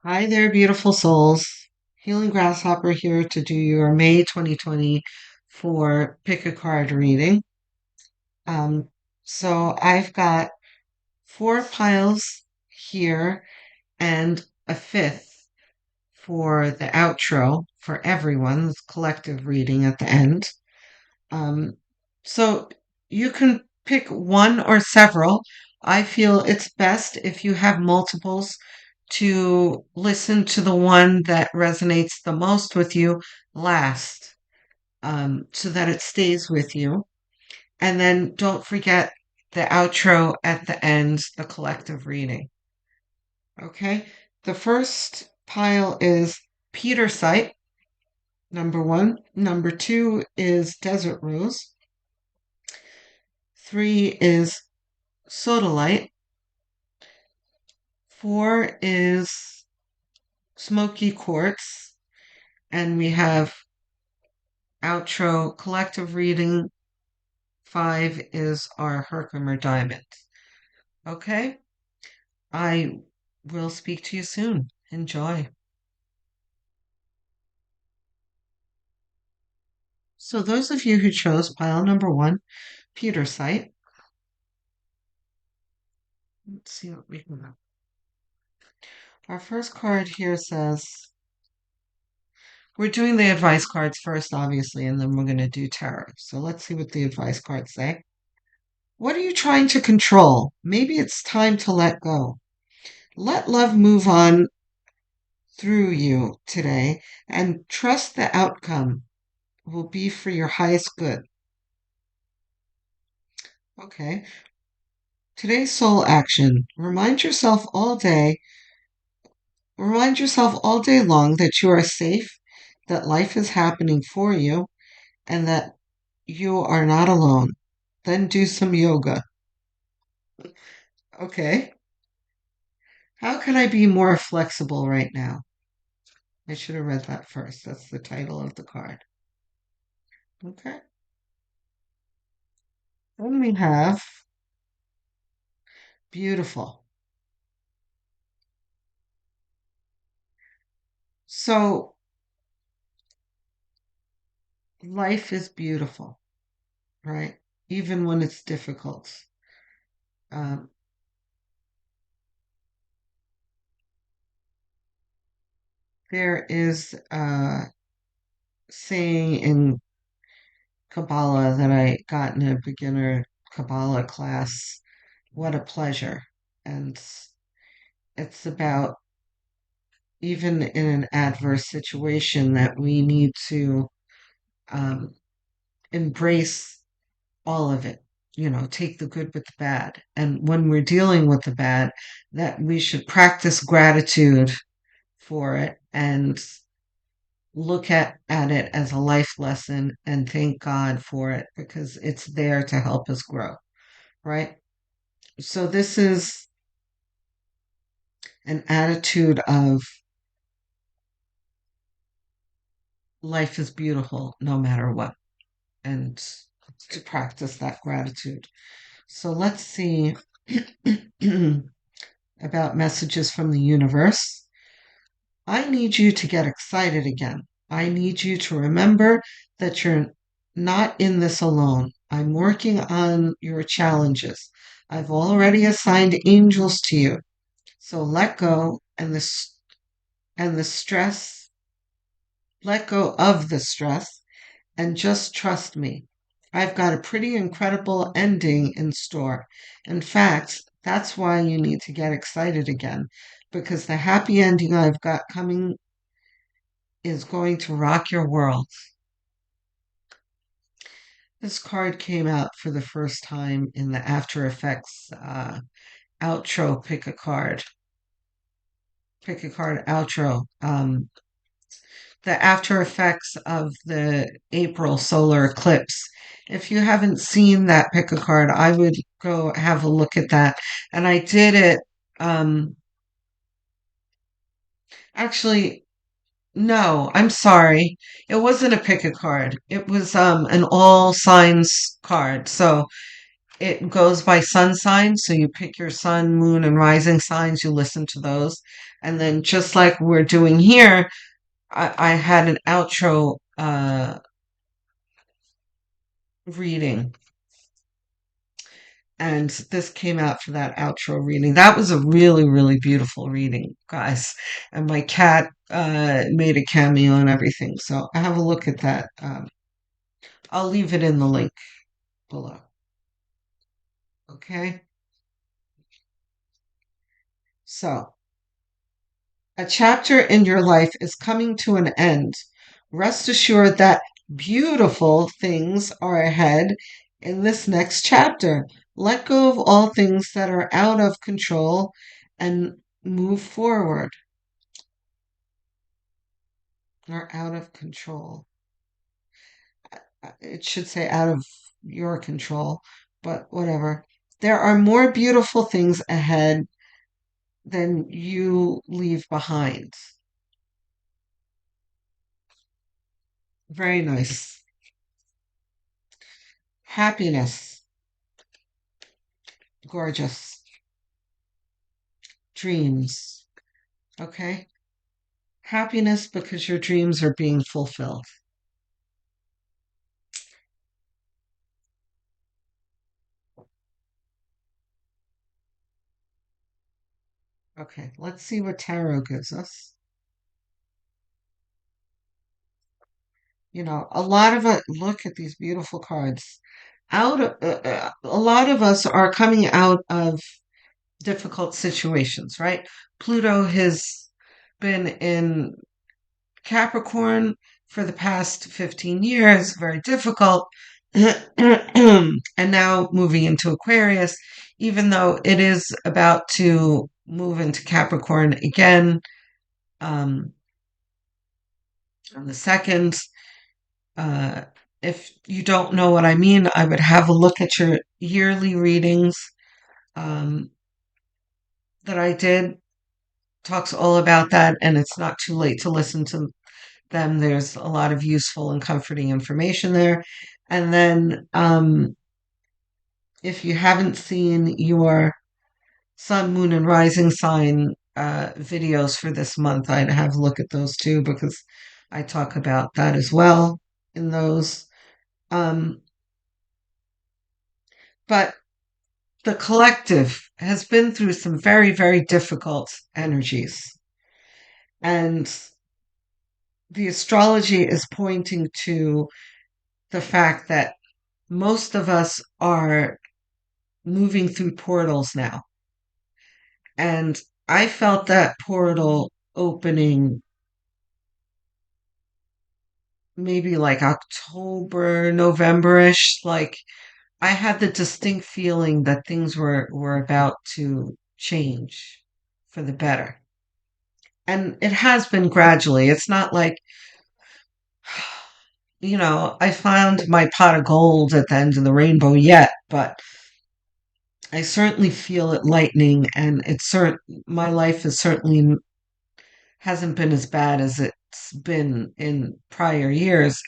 Hi there, beautiful souls. Healing Grasshopper here to do your May 2024 pick a card reading. Um, so I've got four piles here and a fifth for the outro for everyone's collective reading at the end. Um, so you can pick one or several. I feel it's best if you have multiples to listen to the one that resonates the most with you last, so that it stays with you. And then don't forget the outro at the end, the collective reading. Okay? The first pile is Pietersite, number one. Number two is Desert Rose. Three is Sodalite. Four is Smokey Quartz. And we have outro collective reading. Five is our Herkimer Diamond. Okay? I will speak to you soon. Enjoy. So, those of you who chose pile number one, Pietersite, let's see what we can. Our first card here says, we're doing the advice cards first, obviously, and then we're going to do tarot. So, let's see what the advice cards say. What are you trying to control? Maybe it's time to let go. Let love move on through you today and trust the outcome will be for your highest good. Okay. Today's soul action. Remind yourself all day long that you are safe, that life is happening for you, and that you are not alone. Then do some yoga. Okay. How can I be more flexible right now? I should have read that first. That's the title of the card. Okay. Then we have beautiful. So life is beautiful, right? Even when it's difficult. Um, there is a saying in Kabbalah that I got in a beginner Kabbalah class. What a pleasure. And it's about even in an adverse situation that we need to um, embrace all of it. Take the good with the bad. And when we're dealing with the bad, that we should practice gratitude for it and look at it as a life lesson and thank God for it because it's there to help us grow, right? So this is an attitude of life is beautiful no matter what, and to practice that gratitude. So let's see about messages from the universe. I need you to get excited again. I need you to remember that you're not in this alone. I'm working on your challenges. I've already assigned angels to you. So let go and the stress, let go of the stress and just trust me. I've got a pretty incredible ending in store. In fact, that's why you need to get excited again, because the happy ending I've got coming is going to rock your world. This card came out for the first time in the After Effects outro pick a card outro. The after effects of the April solar eclipse. If you haven't seen that pick a card, I would go have a look at that. And I did it. Um, actually, no, I'm sorry. It wasn't a pick a card. It was an all signs card. So It goes by sun signs, so you pick your sun, moon, and rising signs, you listen to those. And then just like we're doing here, I had an outro reading, and this came out for that outro reading. That was a really, really beautiful reading, guys. And my cat made a cameo and everything. So I have a look at that. I'll leave it in the link below. Okay. So a chapter in your life is coming to an end. Rest assured that beautiful things are ahead in this next chapter. Let go of all things that are out of control and move forward. Are out of control. It should say out of your control, but whatever. There are more beautiful things ahead than you leave behind. Very nice. Happiness. Gorgeous. Dreams. Okay? Happiness because your dreams are being fulfilled. Okay, let's see what tarot gives us. You know, a lot of it, look at these beautiful cards. A lot of us are coming out of difficult situations, right? Pluto has been in Capricorn for the past 15 years, very difficult. And now moving into Aquarius, even though it is about to move into Capricorn again on the second. Uh, if you don't know what I mean, I would have a look at your yearly readings um, that I did. Talks all about that, and it's not too late to listen to them. There's a lot of useful and comforting information there. And then if you haven't seen your sun, moon, and rising sign videos for this month, I'd have a look at those too because I talk about that as well in those. Um, but the collective has been through some very, very difficult energies. And the astrology is pointing to the fact that most of us are moving through portals now. And I felt that portal opening maybe like October, November-ish. Like I had the distinct feeling that things were about to change for the better. And it has been gradually. It's not like, I found my pot of gold at the end of the rainbow yet, but I certainly feel it lightening, and my life is certainly hasn't been as bad as it's been in prior years.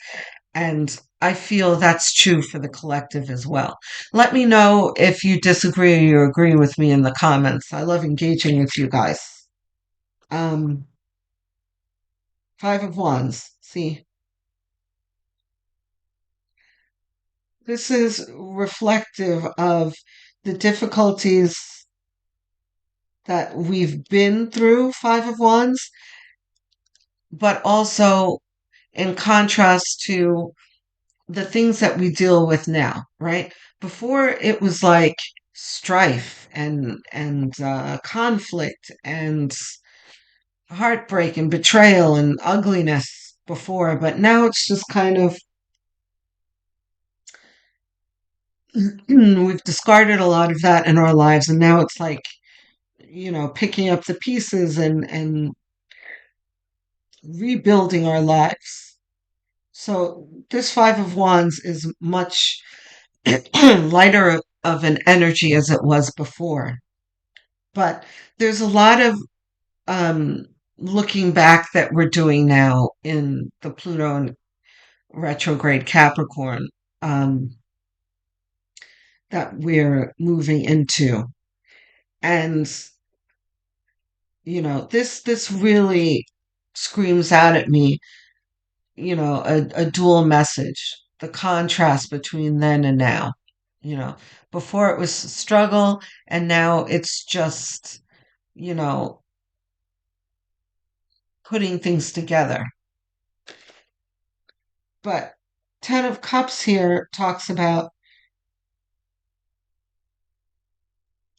And I feel that's true for the collective as well. Let me know if you disagree or you agree with me in the comments. I love engaging with you guys. Um, Five of Wands. See, this is reflective of the difficulties that we've been through, Five of Wands, but also in contrast to the things that we deal with now, right? Before it was like strife and conflict and heartbreak and betrayal and ugliness before, but now it's just kind of we've discarded a lot of that in our lives, and now it's like picking up the pieces and rebuilding our lives. So this Five of Wands is much lighter of an energy as it was before. But there's a lot of um, looking back that we're doing now in the Pluto retrograde Capricorn. Um, that we're moving into. And, this really screams out at me, a dual message, the contrast between then and now. You know, before it was struggle, and now it's just, you know, putting things together. But Ten of Cups here talks about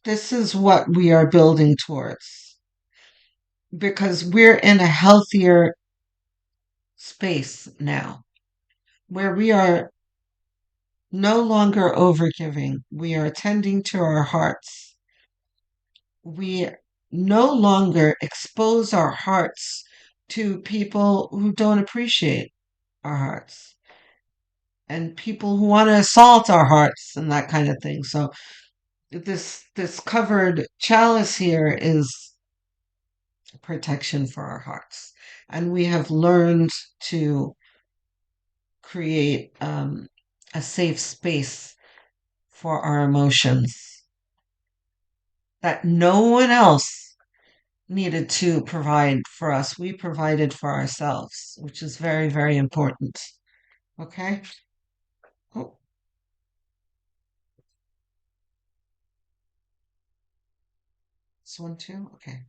this is what we are building towards because we're in a healthier space now where we are no longer overgiving. We are attending to our hearts. We no longer expose our hearts to people who don't appreciate our hearts and people who want to assault our hearts and that kind of thing. So this covered chalice here is protection for our hearts. And we have learned to create a safe space for our emotions that no one else needed to provide for us. We provided for ourselves, which is very, very important. Okay? Oh, this one too? Okay.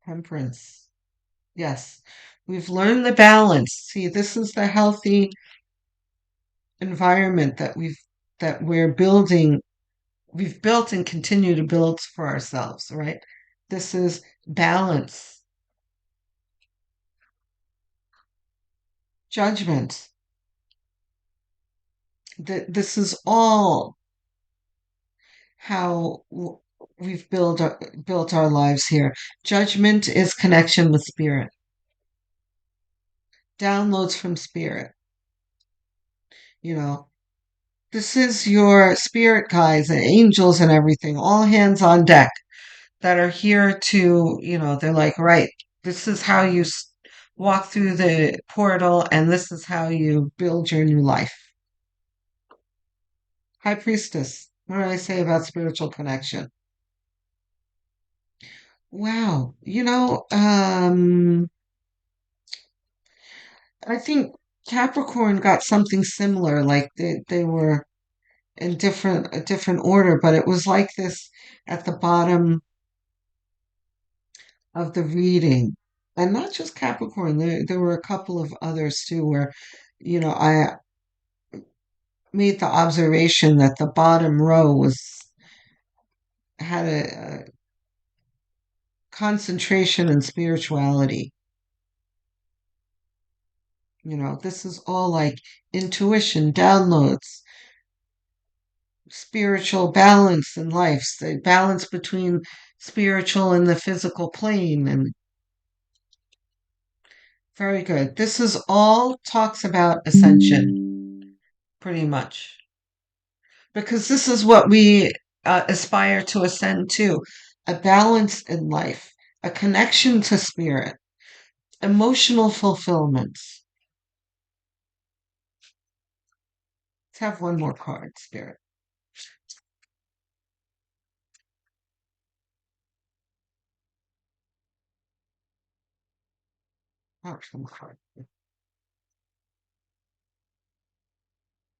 Temperance. Yes. We've learned the balance. See, this is the healthy environment that we're building, we've built and continue to build for ourselves, right? This is balance, judgment. This is all how we've built our lives here. Judgment is connection with spirit, downloads from spirit. You know, this is your spirit guides and angels and everything, all hands on deck that are here to, they're like, right, this is how you walk through the portal and this is how you build your new life. High Priestess, what did I say about spiritual connection? Wow, I think Capricorn got something similar, like they were in a different order, but it was like this at the bottom of the reading. And not just Capricorn, there were a couple of others too where, I made the observation that the bottom row had a concentration in spirituality. This is all like intuition, downloads, spiritual balance in life, the balance between spiritual and the physical plane, and very good. This is all talks about ascension, pretty much, because this is what we aspire to ascend to: a balance in life, a connection to spirit, emotional fulfillment. Let's have one more card, spirit. Outcome card.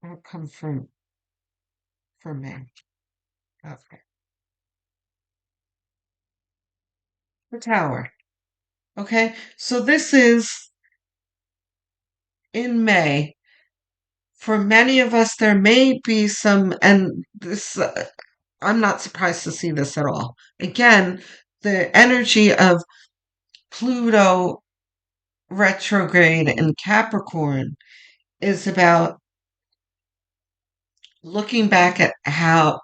Outcome for me. Okay. The Tower. Okay. So this is in May. For many of us, there may be some, and this, I'm not surprised to see this at all. Again, the energy of Pluto retrograde in Capricorn is about looking back at how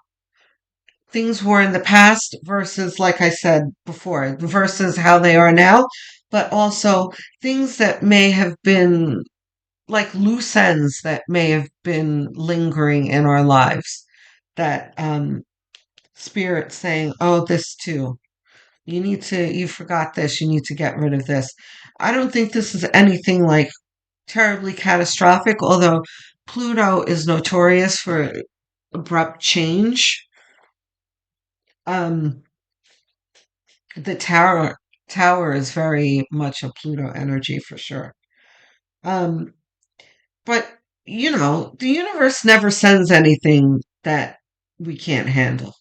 things were in the past versus, like I said before, versus how they are now, but also things that may have been like loose ends that may have been lingering in our lives that spirit saying, oh, this too. You forgot this, you need to get rid of this. I don't think this is anything like terribly catastrophic, although Pluto is notorious for abrupt change. Um, the tower is very much a Pluto energy for sure. Um, but the universe never sends anything that we can't handle.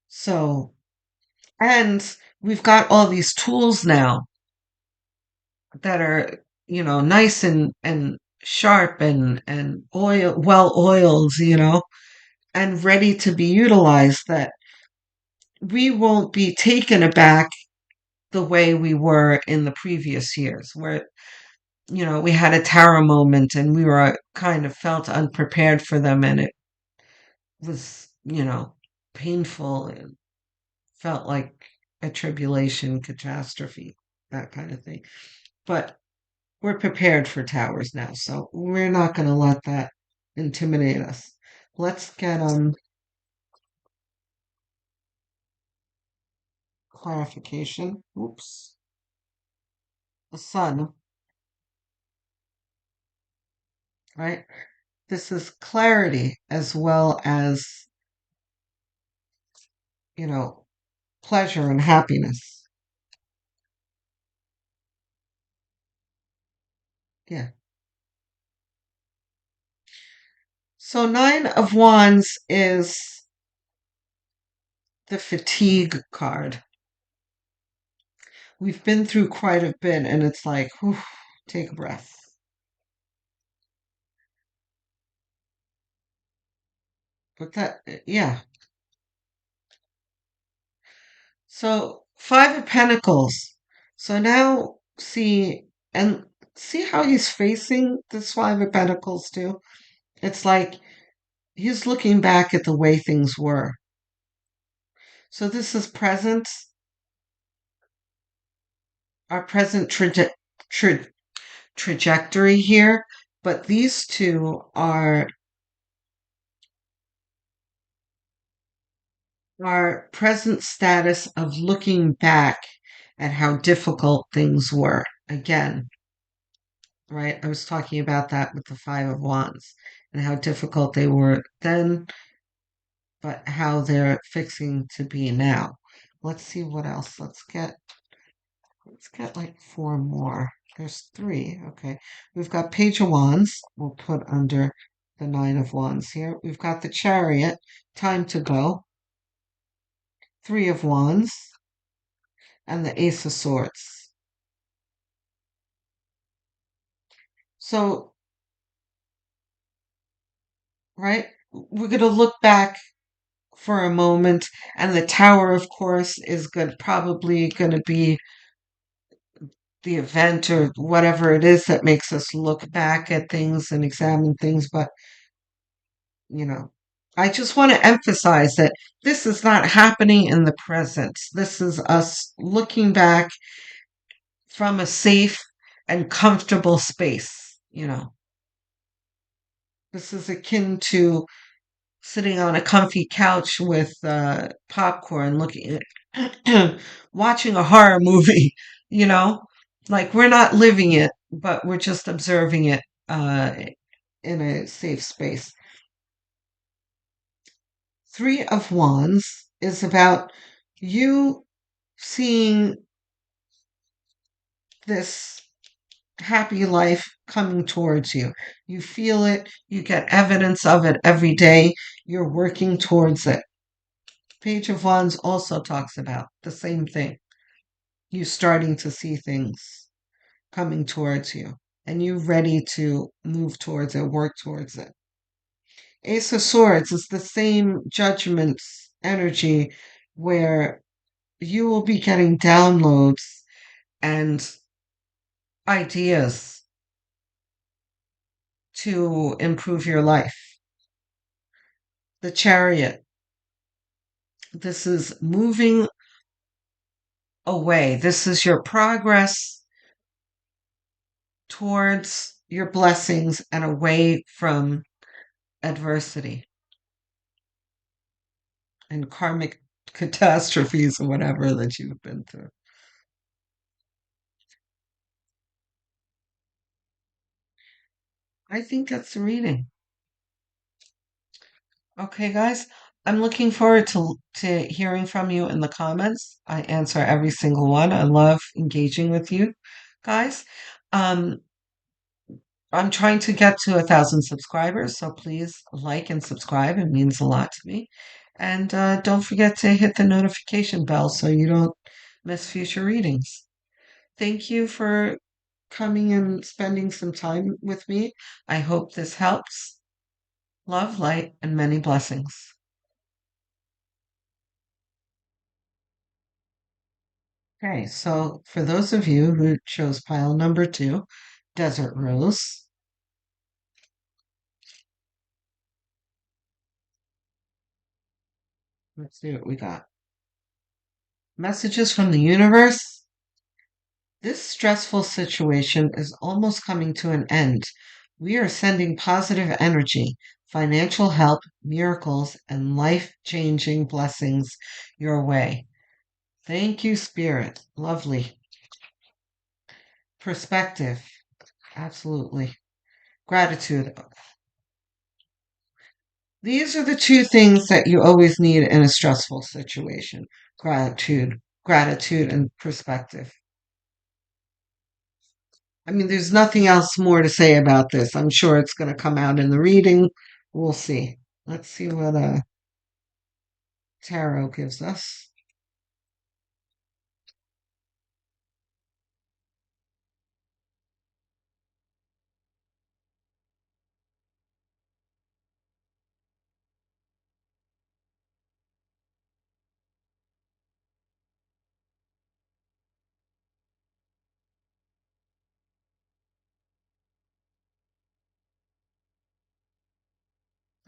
So, and we've got all these tools now that are, nice and sharp and well oiled, and ready to be utilized, that we won't be taken aback the way we were in the previous years, where we had a tower moment and we were kind of felt unprepared for them, and it was painful and felt like a tribulation, catastrophe, that kind of thing. But we're prepared for towers now, so we're not going to let that intimidate us. Let's get clarification. Oops. The sun, right? This is clarity as well as, you know, pleasure and happiness. Yeah. So Nine of Wands is the fatigue card. We've been through quite a bit, and it's like, whew, take a breath. But yeah. So Five of Pentacles. So now see how he's facing this Five of Pentacles too? It's like he's looking back at the way things were. So this is our present tra- trajectory here, but these two are our present status of looking back at how difficult things were. Again, right? I was talking about that with the Five of Wands and how difficult they were then, but how they're fixing to be now. Let's see what else. Let's get like four more. There's three. Okay. We've got Page of Wands. We'll put under the Nine of Wands here. We've got the Chariot. Time to go. Three of Wands. And the Ace of Swords. So, right, we're going to look back for a moment, and the Tower, of course, is probably going to be the event or whatever it is that makes us look back at things and examine things. But, you know, I just want to emphasize that this is not happening in the present. This is us looking back from a safe and comfortable space. This is akin to sitting on a comfy couch with popcorn, looking at, watching a horror movie, you know? Like we're not living it, but we're just observing it in a safe space. Three of Wands is about you seeing this happy life coming towards you. You feel it, you get evidence of it every day, you're working towards it. Page of Wands also talks about the same thing. You starting to see things coming towards you and you ready to move towards it, work towards it. Ace of Swords is the same judgment energy where you will be getting downloads and ideas to improve your life. The Chariot. This is moving away. This is your progress towards your blessings and away from adversity and karmic catastrophes or whatever that you've been through. I think that's the reading. Okay, guys. I'm looking forward to hearing from you in the comments. I answer every single one. I love engaging with you guys. Um, I'm trying to get to 1,000 subscribers, so please like and subscribe. It means a lot to me. And don't forget to hit the notification bell so you don't miss future readings. Thank you for coming and spending some time with me. I hope this helps. Love, light, and many blessings. Okay, so for those of you who chose pile number 2, Desert Rose, let's see what we got. Messages from the universe. This stressful situation is almost coming to an end. We are sending positive energy, financial help, miracles, and life changing blessings your way. Thank you, Spirit. Lovely. Perspective. Absolutely. Gratitude. These are the two things that you always need in a stressful situation: gratitude, and perspective. I mean, there's nothing else more to say about this. I'm sure it's going to come out in the reading. We'll see. Let's see what tarot gives us.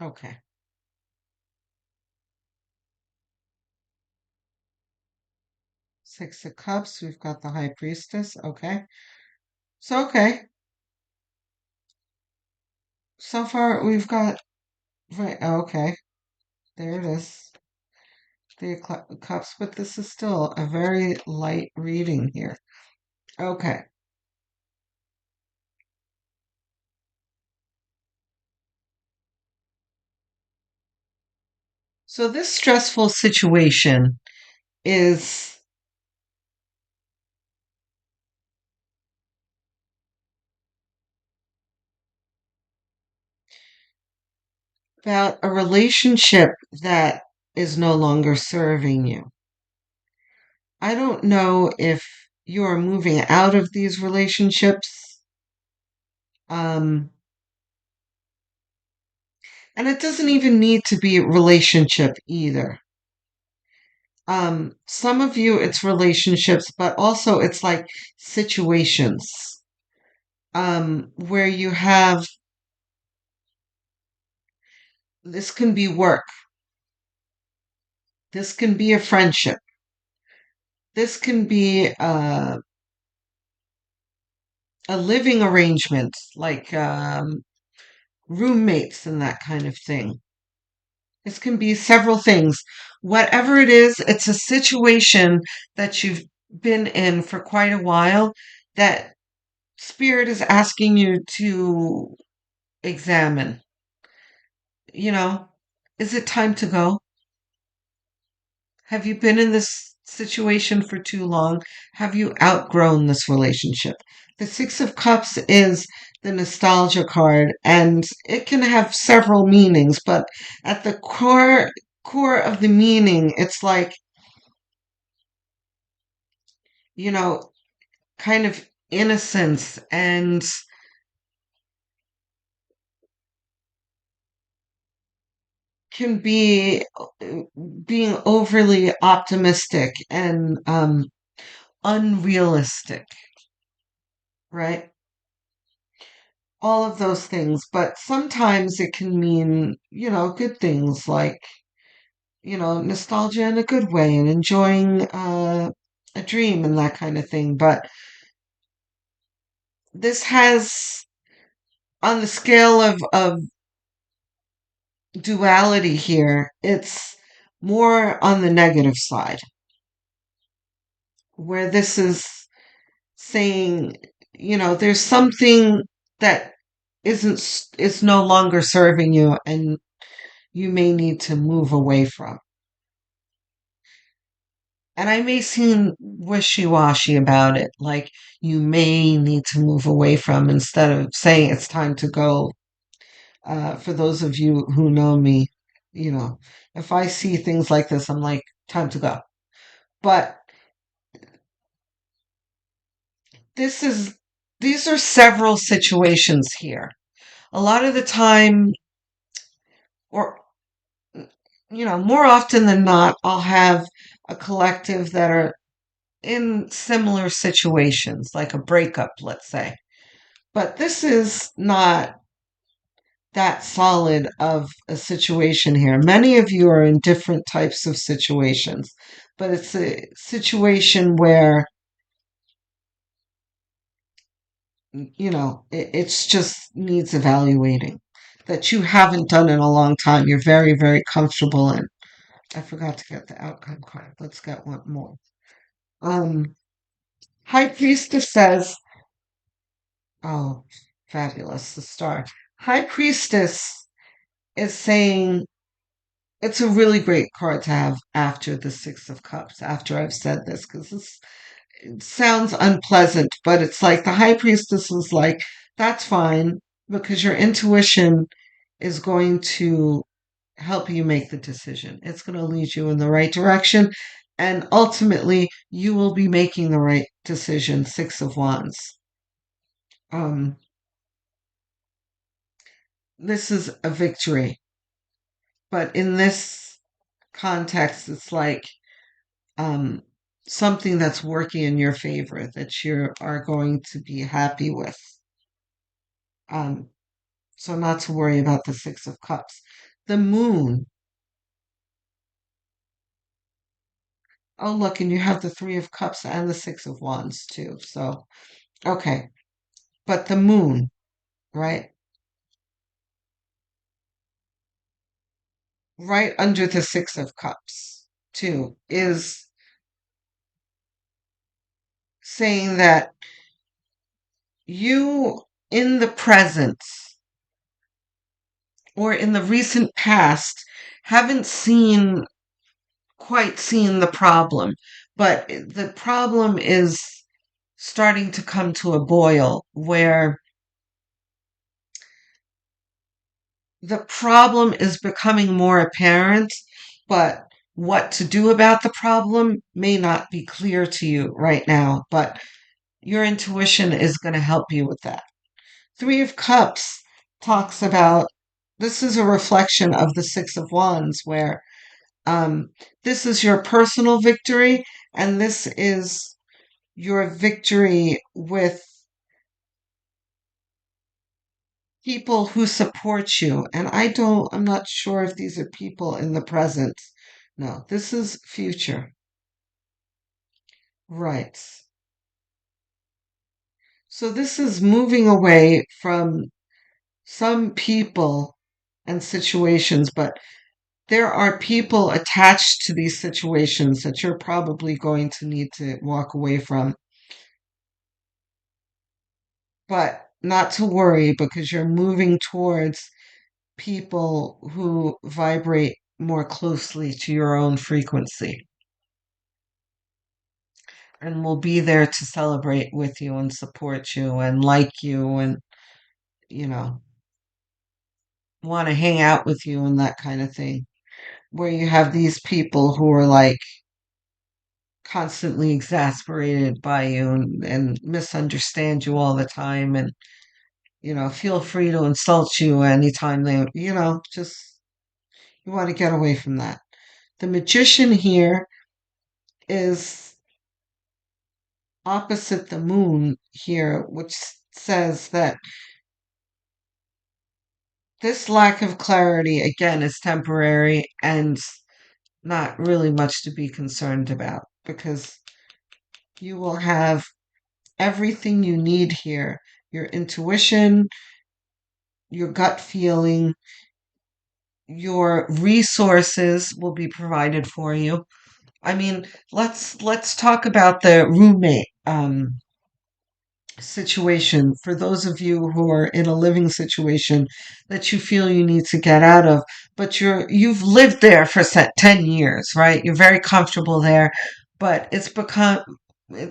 Okay. Six of Cups. We've got the High Priestess. Okay. So, okay. So far, we've got. Right. Okay. There it is. The Cups, but this is still a very light reading here. Okay. So, this stressful situation is about a relationship that is no longer serving you. I don't know if you're moving out of these relationships. Um, and it doesn't even need to be a relationship either. Some of you, it's relationships, but also it's like situations where you have this can be work, this can be a friendship, this can be a living arrangement, like roommates and that kind of thing. This can be several things. Whatever it is, it's a situation that you've been in for quite a while that Spirit is asking you to examine. You know, is it time to go? Have you been in this situation for too long? Have you outgrown this relationship? The Six of Cups is the nostalgia card, and it can have several meanings, but at the core of the meaning, it's like, you know, kind of innocence and can be being overly optimistic and unrealistic, right? All of those things, but sometimes it can mean, good things like, nostalgia in a good way and enjoying a dream and that kind of thing. But this has, on the scale of duality here, it's more on the negative side, where this is saying, there's something that is no longer serving you and you may need to move away from. And I may seem wishy-washy about it, like you may need to move away from instead of saying it's time to go. For those of you who know me, you know, if I see things like this, I'm like, time to go. But this is, these are several situations here. A lot of the time, or, more often than not, I'll have a collective that are in similar situations, like a breakup, let's say. But this is not that solid of a situation here. Many of you are in different types of situations, but it's a situation where, it's just needs evaluating that you haven't done in a long time. You're very, very comfortable in. I forgot to get the outcome card. Let's get one more. Um, High Priestess says, oh, fabulous, the star. High Priestess is saying it's a really great card to have after the Six of Cups, after I've said this, because it sounds unpleasant, but it's like the High Priestess is like, that's fine, because your intuition is going to help you make the decision. It's going to lead you in the right direction. And ultimately, you will be making the right decision. Six of Wands. Um, this is a victory. But in this context, it's like um, something that's working in your favor that you are going to be happy with. Um, so not to worry about the Six of Cups. The Moon. Oh, look, and you have the Three of Cups and the Six of Wands too. So, okay. But the Moon, right? Right under the Six of Cups, too, is saying that you in the present or in the recent past haven't quite seen the problem, but the problem is starting to come to a boil where the problem is becoming more apparent, but what to do about the problem may not be clear to you right now, but your intuition is going to help you with that. Three of Cups talks about this is a reflection of the Six of Wands, where um, this is your personal victory, and this is your victory with people who support you. And I'm not sure if these are people in the present. No, this is future. Right. So this is moving away from some people and situations, but there are people attached to these situations that you're probably going to need to walk away from. But not to worry because you're moving towards people who vibrate more closely to your own frequency and will be there to celebrate with you and support you and like you and, you know, want to hang out with you and that kind of thing. Where you have these people who are like constantly exasperated by you and misunderstand you all the time and, feel free to insult you anytime just you want to get away from that. The Magician here is opposite the Moon here, which says that this lack of clarity, again, is temporary and not really much to be concerned about because you will have everything you need here. Your intuition, your gut feeling, your resources will be provided for you. I mean, let's talk about the roommate situation, for those of you who are in a living situation that you feel you need to get out of, but you've lived there for 10 years, right? You're very comfortable there, but it's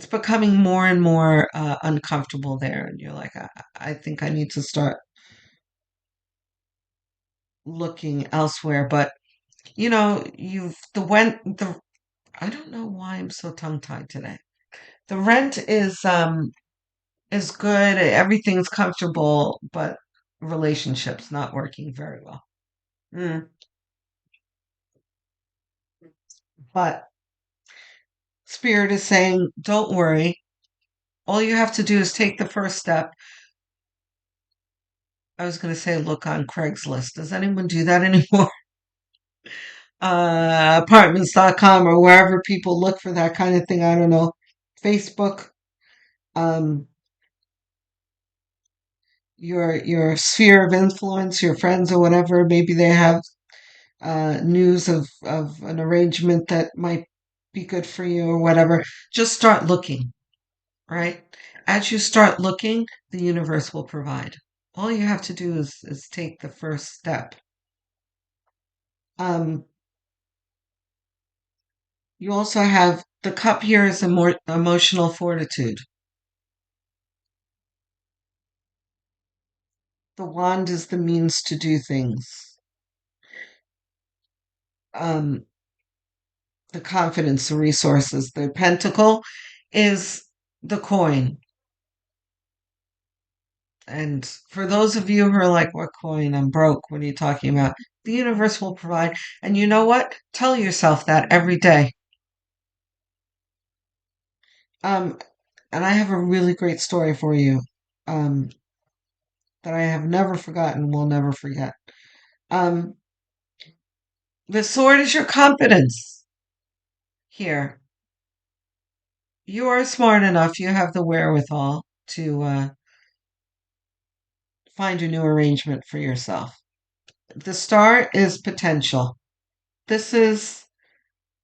becoming more and more uncomfortable there, and you're like, I think I need to start looking elsewhere. But you've the went the I don't know why I'm so tongue tied today. The rent is good, everything's comfortable, but relationships not working very well. Mm. But Spirit is saying, don't worry. All you have to do is take the first step. I was going to say look on Craigslist. Does anyone do that anymore? Apartments.com or wherever people look for that kind of thing. I don't know. Facebook, um, your sphere of influence, your friends or whatever. Maybe they have news of an arrangement that might be good for you or whatever. Just start looking, right? As you start looking, the universe will provide. All you have to do is take the first step. Um, you also have the cup here is a more emotional fortitude. The wand is the means to do things. Um, the confidence, the resources. The pentacle is the coin. And for those of you who are like, what coin? I'm broke. What are you talking about? The universe will provide. And you know what? Tell yourself that every day. Um, and I have a really great story for you um, that I have never forgotten, will never forget. Um, the sword is your confidence here. You are smart enough, you have the wherewithal to find a new arrangement for yourself. The star is potential. This is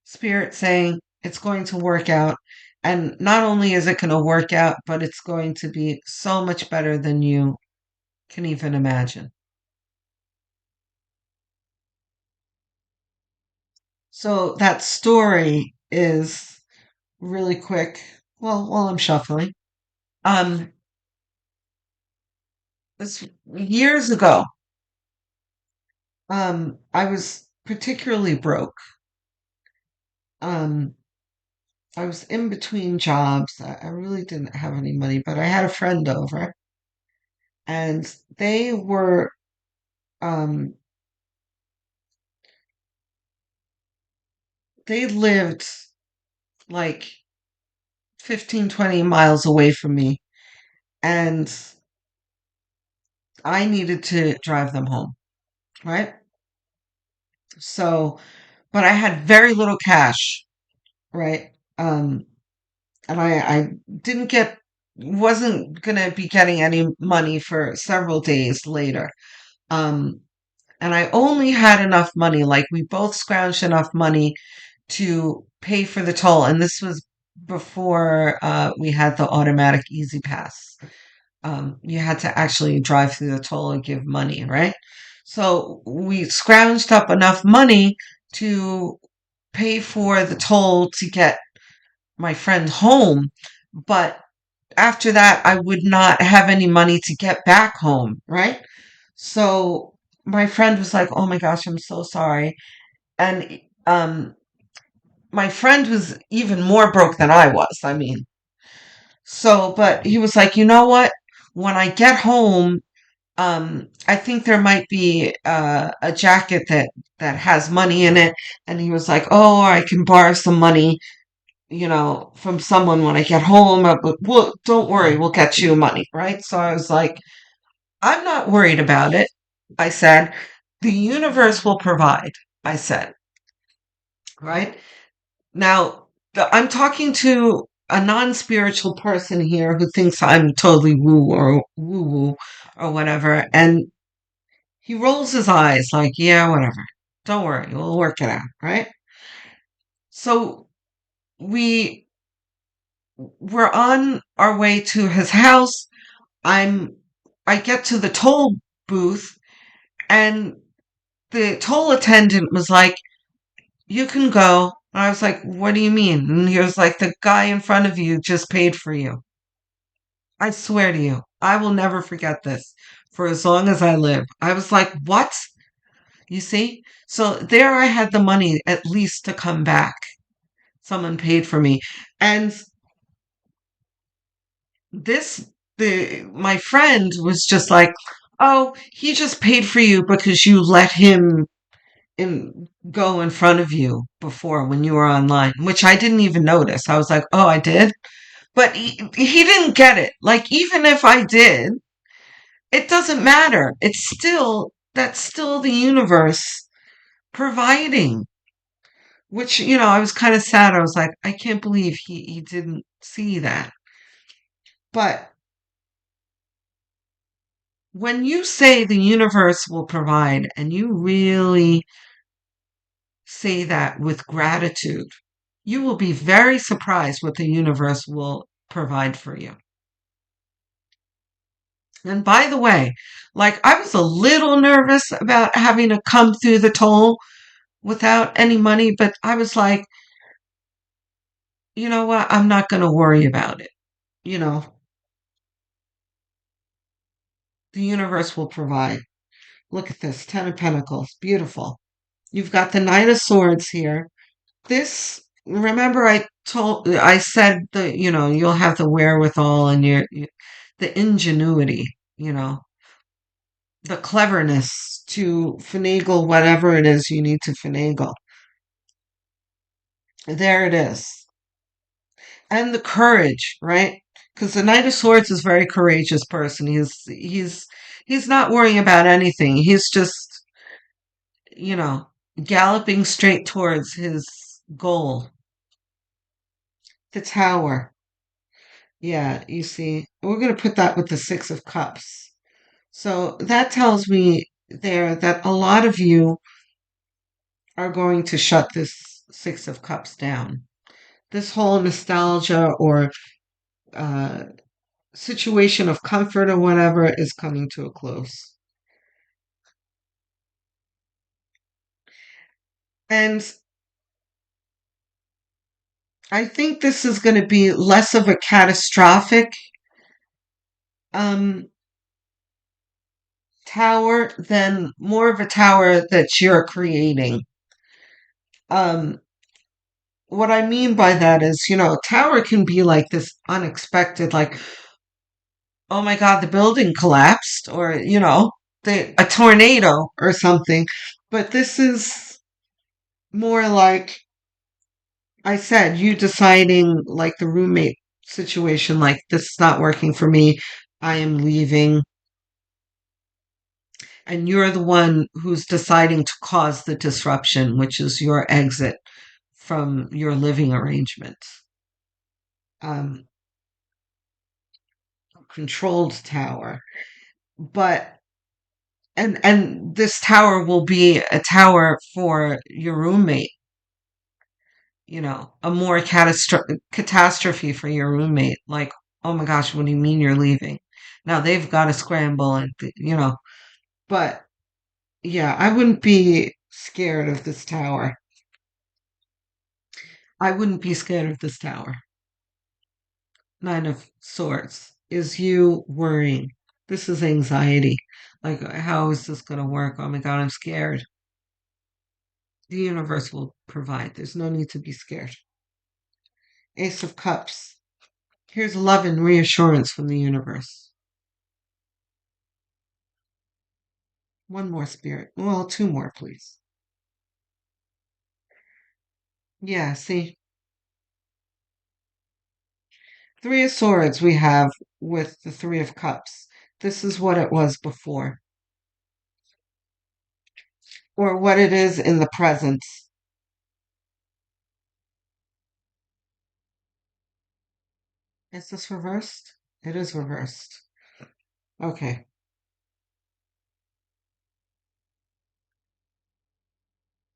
Spirit saying it's going to work out. And not only is it going to work out, but it's going to be so much better than you can even imagine. So that story is really quick. Well, while I'm shuffling, um, this years ago, I was particularly broke. Um, I was in between jobs. I really didn't have any money, but I had a friend over, and um, they lived like 15, 20 miles away from me, and I needed to drive them home, right? So, but I had very little cash, right? And I didn't wasn't gonna be getting any money for several days later. Um, and I only had enough money, like we both scrounged enough money to pay for the toll. And this was before we had the automatic Easy Pass. You had to actually drive through the toll and give money, right? So we scrounged up enough money to pay for the toll to get my friend home. But after that, I would not have any money to get back home, right? So my friend was like, "Oh my gosh, I'm so sorry." And my friend was even more broke than I was. I mean, so but he was like, "You know what? When I get home, I think there might be a jacket that has money in it." And he was like, "Oh, I can borrow some money, from someone when I get home. But well, don't worry, we'll get you money, right?" So I was like, "I'm not worried about it." I said, "The universe will provide." I said, right? Now, I'm talking to a non-spiritual person here who thinks I'm totally woo-woo or whatever. And he rolls his eyes like, yeah, whatever. Don't worry, we'll work it out, right? So we we're on our way to his house. I'm I get to the toll booth and the toll attendant was like, "You can go." And I was like, "What do you mean?" And he was like, "The guy in front of you just paid for you." I swear to you, I will never forget this for as long as I live. I was like, "What?" You see? So there I had the money at least to come back. Someone paid for me. And this the my friend was just like, "Oh, he just paid for you because you let him go in front of you before when you were online," which I didn't even notice. I was like, "Oh, I did." But he didn't get it. Like, even if I did, it doesn't matter. That's still the universe providing, which, I was kind of sad. I was like, I can't believe he didn't see that. But when you say the universe will provide and you really say that with gratitude, you will be very surprised what the universe will provide for you. And by the way, like, I was a little nervous about having to come through the toll without any money, but I was like, you know what? I'm not going to worry about it. You know, the universe will provide. Look at this, 10 of Pentacles. Beautiful. You've got the Knight of Swords here. This, remember I said that, you'll have the wherewithal and the ingenuity, the cleverness to finagle whatever it is you need to finagle. There it is. And the courage, right? Because the Knight of Swords is a very courageous person. He's not worrying about anything. He's just, you know, galloping straight towards his goal. The Tower. Yeah, you see, we're going to put that with the Six of Cups. So that tells me there that a lot of you are going to shut this Six of Cups down. This whole nostalgia or uh, situation of comfort or whatever is coming to a close. And I think this is going to be less of a catastrophic um, tower than more of a tower that you're creating. Um, what I mean by that is, tower can be like this unexpected, like, oh my God, the building collapsed, or, a tornado or something. But this is more like I said, you deciding, like the roommate situation, like, this is not working for me. I am leaving. And you're the one who's deciding to cause the disruption, which is your exit from your living arrangement. Um, Controlled tower. But and this tower will be a tower for your roommate, a more catastrophe for your roommate. Like, oh my gosh, what do you mean you're leaving? Now they've got to scramble and, but yeah, I wouldn't be scared of this tower. I wouldn't be scared of this tower. Nine of Swords is you worrying. This is anxiety. Like, how is this going to work? Oh my God, I'm scared. The universe will provide. There's no need to be scared. Ace of Cups. Here's love and reassurance from the universe. One more, Spirit. Well, two more, please. Yeah, see? Three of Swords we have with the Three of Cups. This is what it was before, or what it is in the present. Is this reversed? It is reversed. Okay.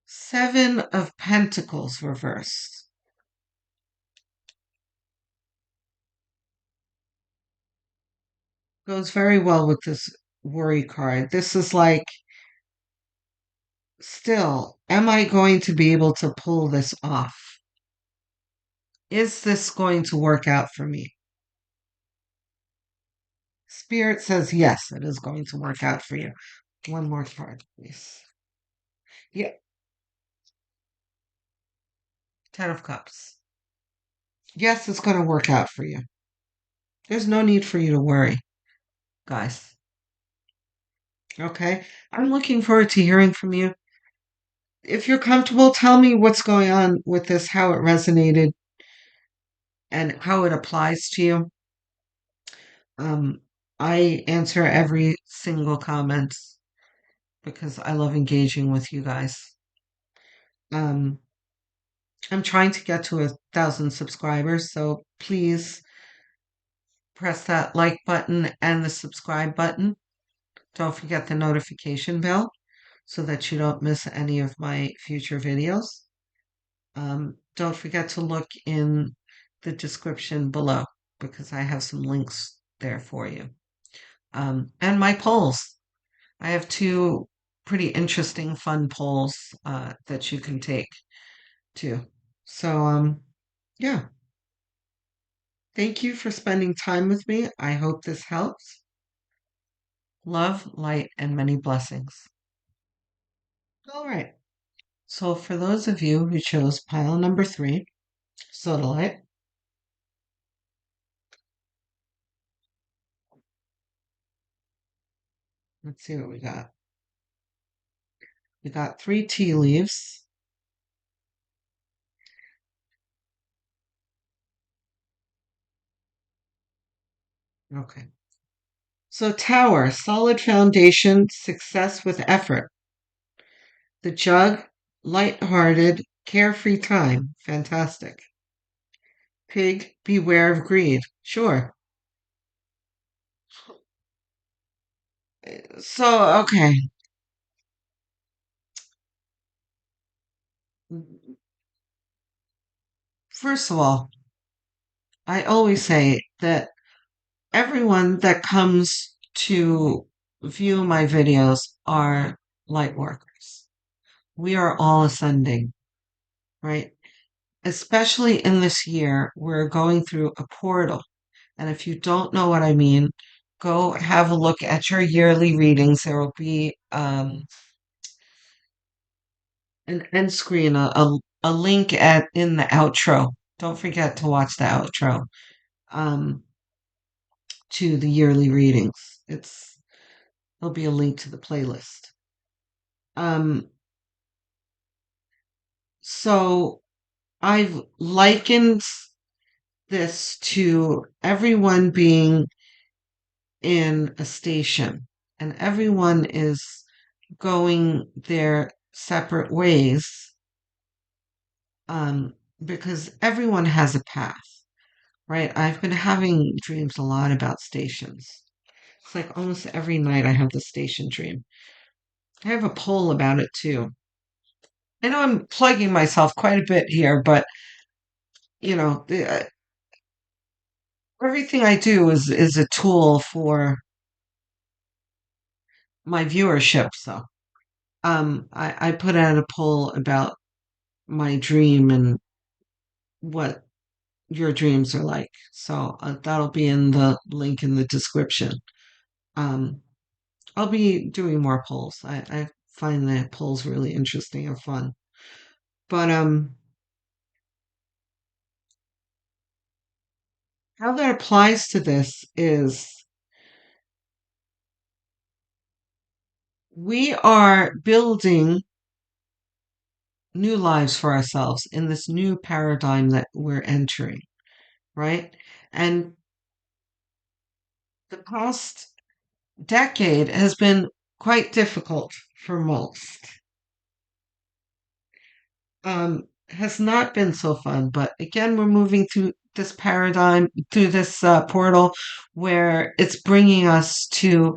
Seven of Pentacles reversed. Goes very well with this worry card. This is like, still, am I going to be able to pull this off? Is this going to work out for me? Spirit says yes, it is going to work out for you. One more card, please. Yeah, Ten of Cups. Yes, it's going to work out for you. There's no need for you to worry, guys. Okay? I'm looking forward to hearing from you. If you're comfortable, tell me what's going on with this, how it resonated, and how it applies to you. Um, I answer every single comment because I love engaging with you guys. Um, I'm trying to get to 1,000 subscribers, so please press that like button and the subscribe button. Don't forget the notification bell so that you don't miss any of my future videos. Don't forget to look in the description below because I have some links there for you. And my polls. I have two pretty interesting, fun polls that you can take too. So, yeah. Thank you for spending time with me. I hope this helps. Love, light, and many blessings. All right. So, for those of you who chose pile number 3, Sodalite, let's see what we got. We got 3 tea leaves. Okay. So, Tower, solid foundation, success with effort. The Jug, light-hearted, carefree time. Fantastic. Pig, beware of greed. Sure. So, okay. First of all, I always say that everyone that comes to view my videos are light workers. We are all ascending, right? Especially in this year, we're going through a portal. And if you don't know what I mean, go have a look at your yearly readings. There will be an end screen, a link at in the outro. Don't forget to watch the outro um, to the yearly readings. There'll be a link to the playlist. Um, so I've likened this to everyone being in a station, and everyone is going their separate ways um, because everyone has a path, right? I've been having dreams a lot about stations. It's like almost every night I have the station dream. I have a poll about it too. I know I'm plugging myself quite a bit here, but everything I do is a tool for my viewership. So, I put out a poll about my dream and what your dreams are like. So that'll be in the link in the description. Um, I'll be doing more polls. I find the polls really interesting and fun. But how that applies to this is we are building new lives for ourselves in this new paradigm that we're entering, right? And the past decade has been quite difficult for most. Has not been so fun, but again, we're moving through this paradigm, through this portal where it's bringing us to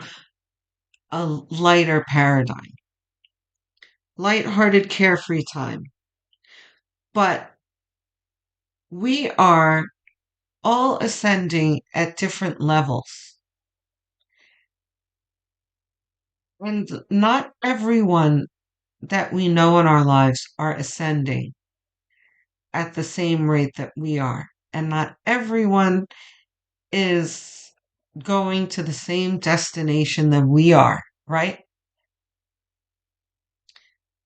a lighter paradigm, lighthearted, carefree time. But we are all ascending at different levels. And not everyone that we know in our lives are ascending at the same rate that we are. And not everyone is going to the same destination that we are, right?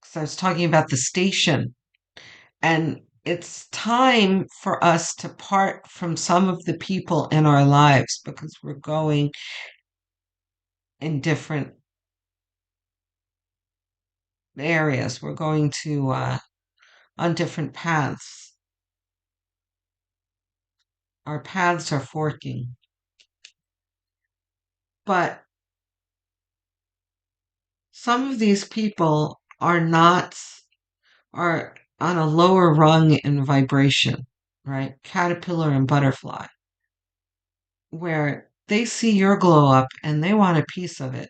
So I was talking about the station, and it's time for us to part from some of the people in our lives because we're going in different areas. We're going to on different paths. Our paths are forking. But some of these people are on a lower rung in vibration, right? Caterpillar and butterfly, where they see your glow up and they want a piece of it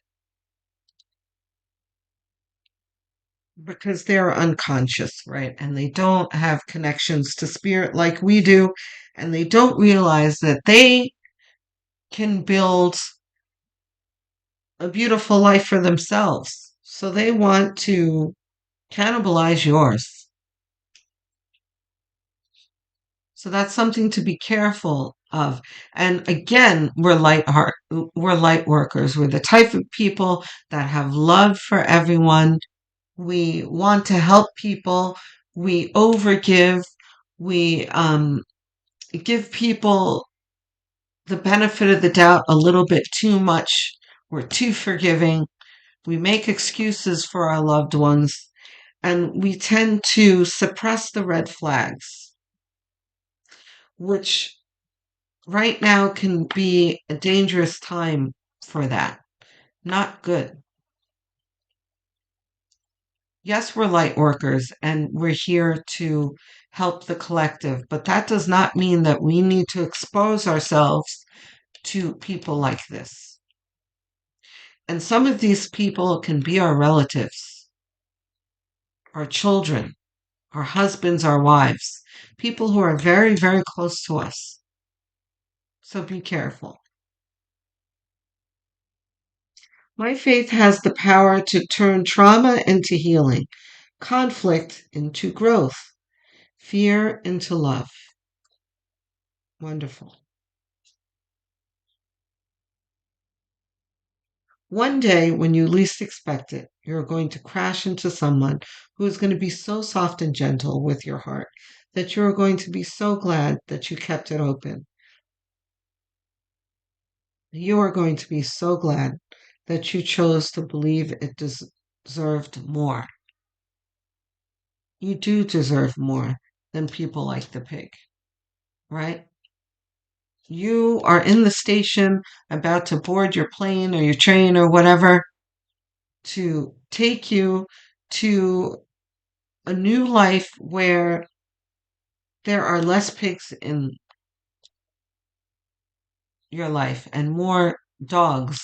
because they're unconscious, right? And they don't have connections to spirit like we do. And they don't realize that they can build a beautiful life for themselves. So they want to cannibalize yours. So that's something to be careful of. And again, we're light workers. We're the type of people that have love for everyone. We want to help people. We overgive. We give people the benefit of the doubt a little bit too much. We're too forgiving. We make excuses for our loved ones, and we tend to suppress the red flags, which right now can be a dangerous time for that. Not good. Yes, we're light workers and we're here to help the collective, but that does not mean that we need to expose ourselves to people like this. And some of these people can be our relatives, our children, our husbands, our wives, people who are very, very close to us. So be careful. My faith has the power to turn trauma into healing, conflict into growth, fear into love. Wonderful. One day, when you least expect it, you're going to crash into someone who is going to be so soft and gentle with your heart that you're going to be so glad that you kept it open. You are going to be so glad that you chose to believe it deserved more. You do deserve more than people like the pig, right? You are in the station about to board your plane or your train or whatever to take you to a new life where there are less pigs in your life and more dogs,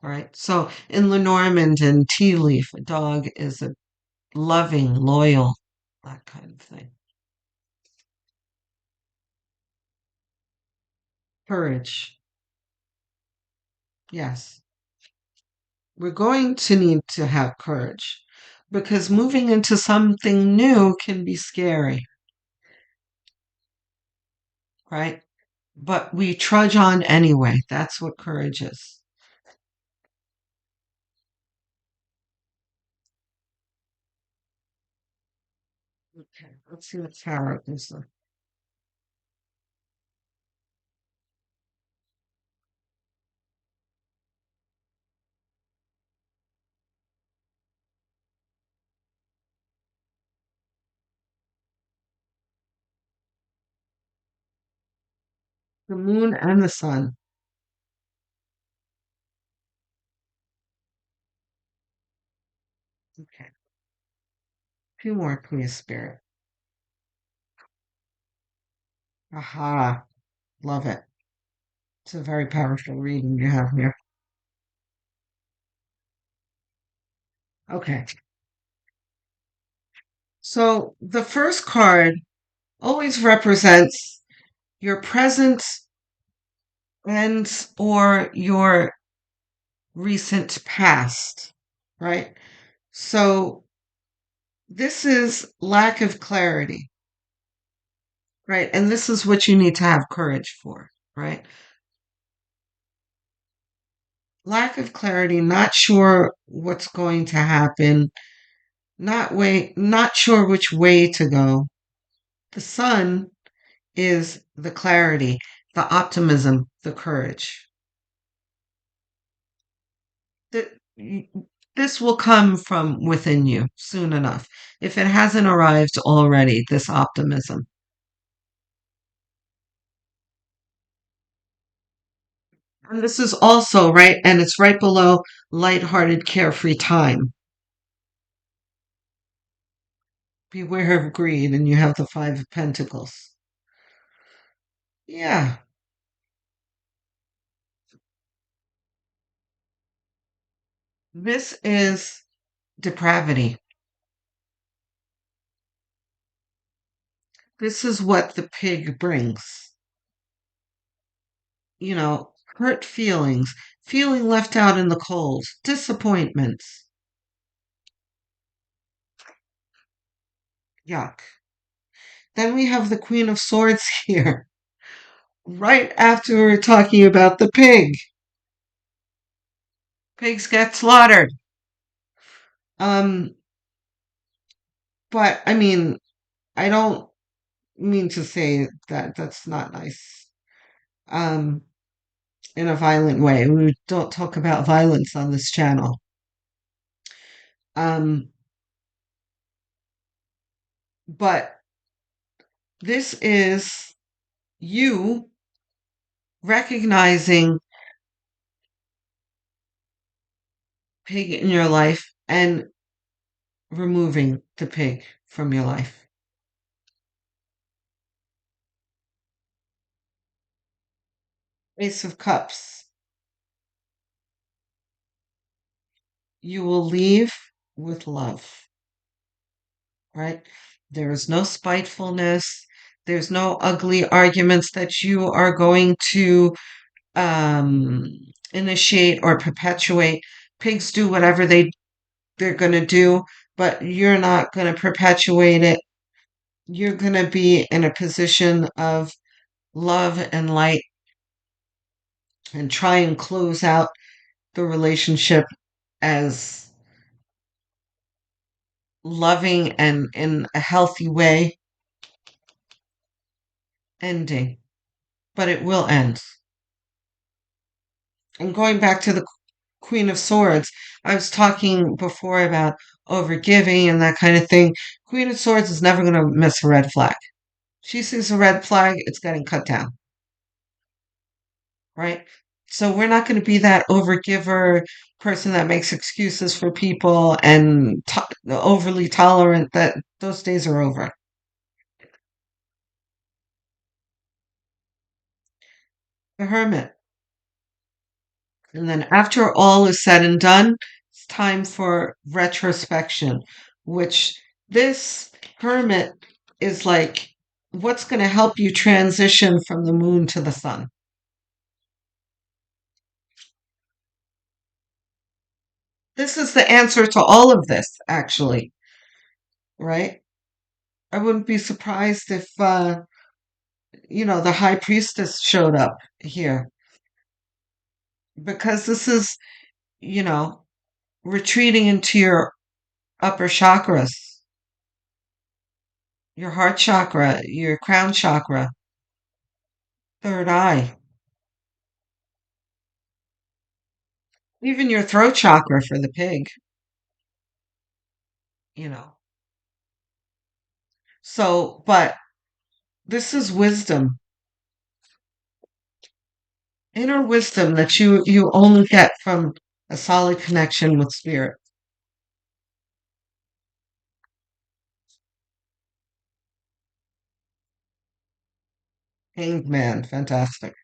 right? So in Lenormand and Tea Leaf, a dog is a loving, loyal, that kind of thing. Courage. Yes. We're going to need to have courage because moving into something new can be scary, right? But we trudge on anyway. That's what courage is. Okay, let's see what tarot is. The moon and the sun. Okay, two more, please, Spirit. Aha, love it. It's a very powerful reading you have here. Okay, so the first card always represents your present and or your recent past, right? So this is lack of clarity, right? And this is what you need to have courage for, right? Lack of clarity, not sure what's going to happen, not sure which way to go. The sun is the clarity, the optimism, the courage. Th- This will come from within you soon enough. If it hasn't arrived already, this optimism. And this is also right, and it's right below lighthearted, carefree time. Beware of greed, and you have the Five of Pentacles. Yeah, this is depravity. This is what the pig brings. Hurt feelings, feeling left out in the cold, disappointments. Yuck. Then we have the Queen of Swords here, right after we were talking about the pig. Pigs get slaughtered. Um, but I mean, I don't mean to say that that's not nice. Um, in a violent way. We don't talk about violence on this channel. Um, but this is you recognizing pig in your life and removing the pig from your life. Ace of Cups. You will leave with love, right? There is no spitefulness. There's no ugly arguments that you are going to um, initiate or perpetuate. Pigs do whatever they're going to do, but you're not going to perpetuate it. You're going to be in a position of love and light and try and close out the relationship as loving and in a healthy way ending. But it will end. And going back to the Queen of Swords, I was talking before about overgiving and that kind of thing. Queen of Swords is never going to miss a red flag. She sees a red flag, it's getting cut down, right? So we're not going to be that overgiver person that makes excuses for people and overly tolerant. That those days are over. The Hermit. And then after all is said and done, it's time for retrospection, which this Hermit is like what's going to help you transition from the moon to the sun. This is the answer to all of this, actually, right? I wouldn't be surprised if, the high priestess showed up here because this is, you know, retreating into your upper chakras, your heart chakra, your crown chakra, third eye, even your throat chakra for the pig, you know. So, but this is wisdom, inner wisdom that you only get from a solid connection with spirit. Hanged man, fantastic.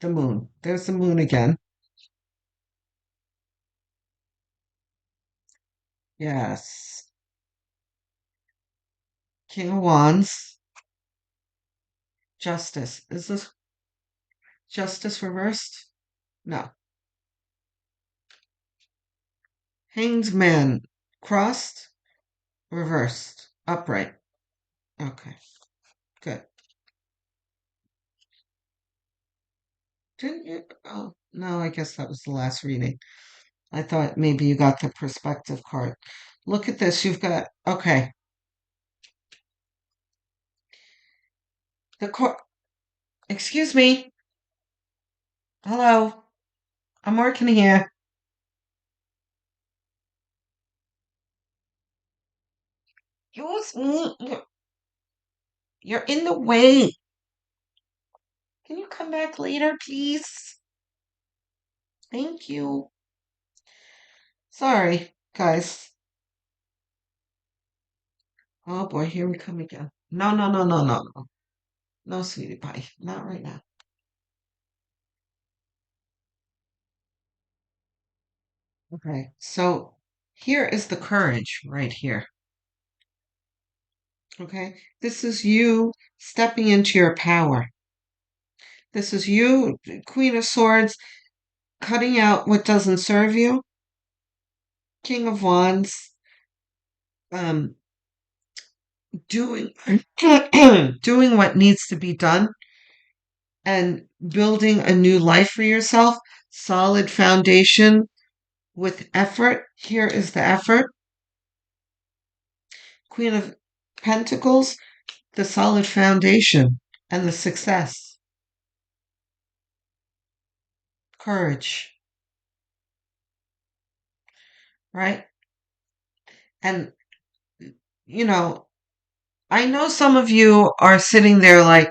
The moon. There's the moon again. Yes. King of Wands. Justice. Is this justice reversed? No. Hanged man. Crossed, reversed, upright. Okay, good. Didn't you? Oh, no, I guess that was the last reading. I thought maybe you got the perspective card. Look at this. You've got, okay. The court. Excuse me. Hello. I'm working here. Excuse me. You're in the way. Can you come back later, please? Thank you. Sorry, guys. Oh boy, here we come again. No, no, no, no, no, no. No, sweetie pie. Not right now. Okay, so here is the courage right here. Okay, this is you stepping into your power. This is you, Queen of Swords, cutting out what doesn't serve you. King of Wands, um, doing doing what needs to be done and building a new life for yourself. Solid foundation with effort. Here is the effort. Queen of Pentacles, the solid foundation and the success. Courage, right? And, you know, I know some of you are sitting there like,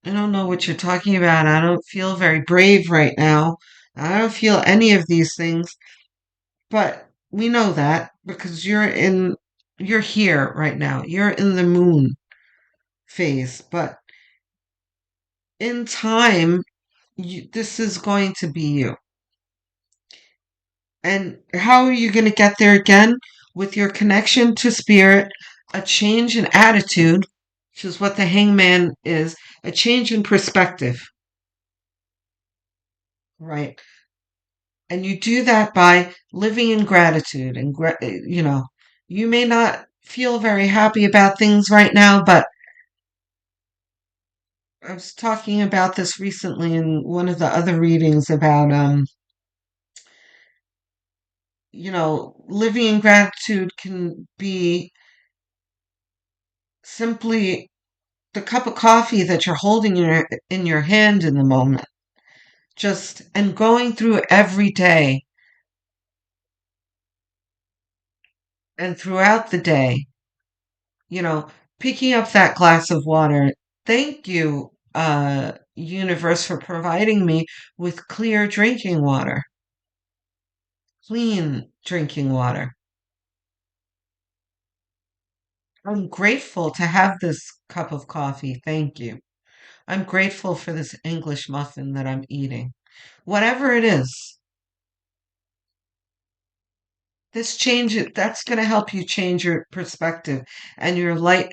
I don't know what you're talking about. I don't feel very brave right now. I don't feel any of these things. But we know that because you're here right now. You're in the moon phase. But in time, this is going to be you. And how are you going to get there again? With your connection to spirit, a change in attitude, which is what the hangman is, a change in perspective, right? And you do that by living in gratitude. And, you may not feel very happy about things right now, but I was talking about this recently in one of the other readings about, living in gratitude can be simply the cup of coffee that you're holding in your hand in the moment. Just and going through every day and throughout the day, you know, picking up that glass of water. Thank you, universe, for providing me with clear drinking water, clean drinking water. I'm grateful to have this cup of coffee. Thank you. I'm grateful for this English muffin that I'm eating. Whatever it is, that's going to help you change your perspective and your light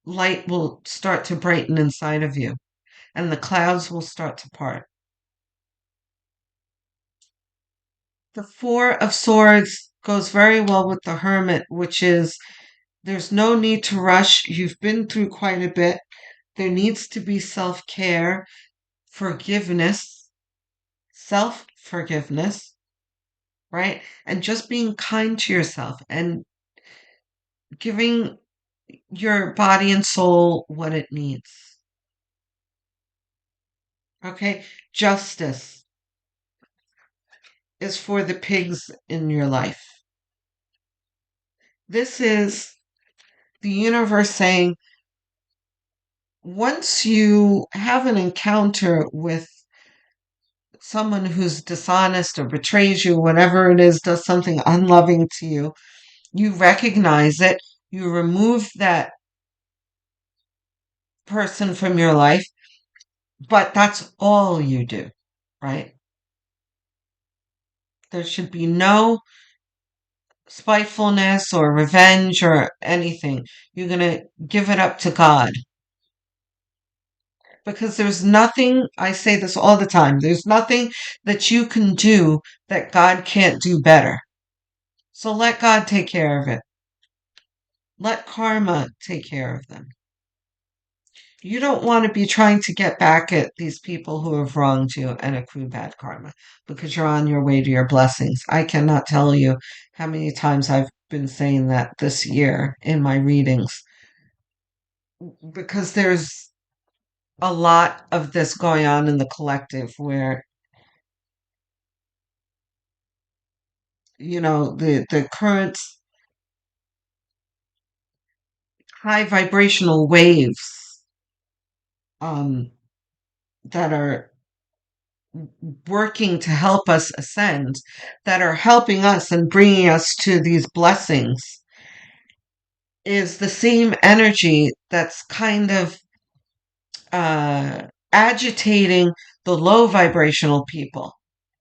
will start to brighten inside of you and the clouds will start to part. The Four of Swords goes very well with the Hermit, which is there's no need to rush. You've been through quite a bit. There needs to be self-care, forgiveness, self-forgiveness, right? And just being kind to yourself and giving your body and soul what it needs. Okay? Justice is for the pigs in your life. This is the universe saying, once you have an encounter with someone who's dishonest or betrays you, whatever it is, does something unloving to you, you recognize it, you remove that person from your life, but that's all you do, right? There should be no spitefulness or revenge or anything. You're going to give it up to God. Because there's nothing, I say this all the time, there's nothing that you can do that God can't do better. So let God take care of it. Let karma take care of them. You don't want to be trying to get back at these people who have wronged you and accrue bad karma because you're on your way to your blessings. I cannot tell you how many times I've been saying that this year in my readings because there's a lot of this going on in the collective where, the current high vibrational waves um, that are working to help us ascend, that are helping us and bringing us to these blessings, is the same energy that's kind of agitating the low vibrational people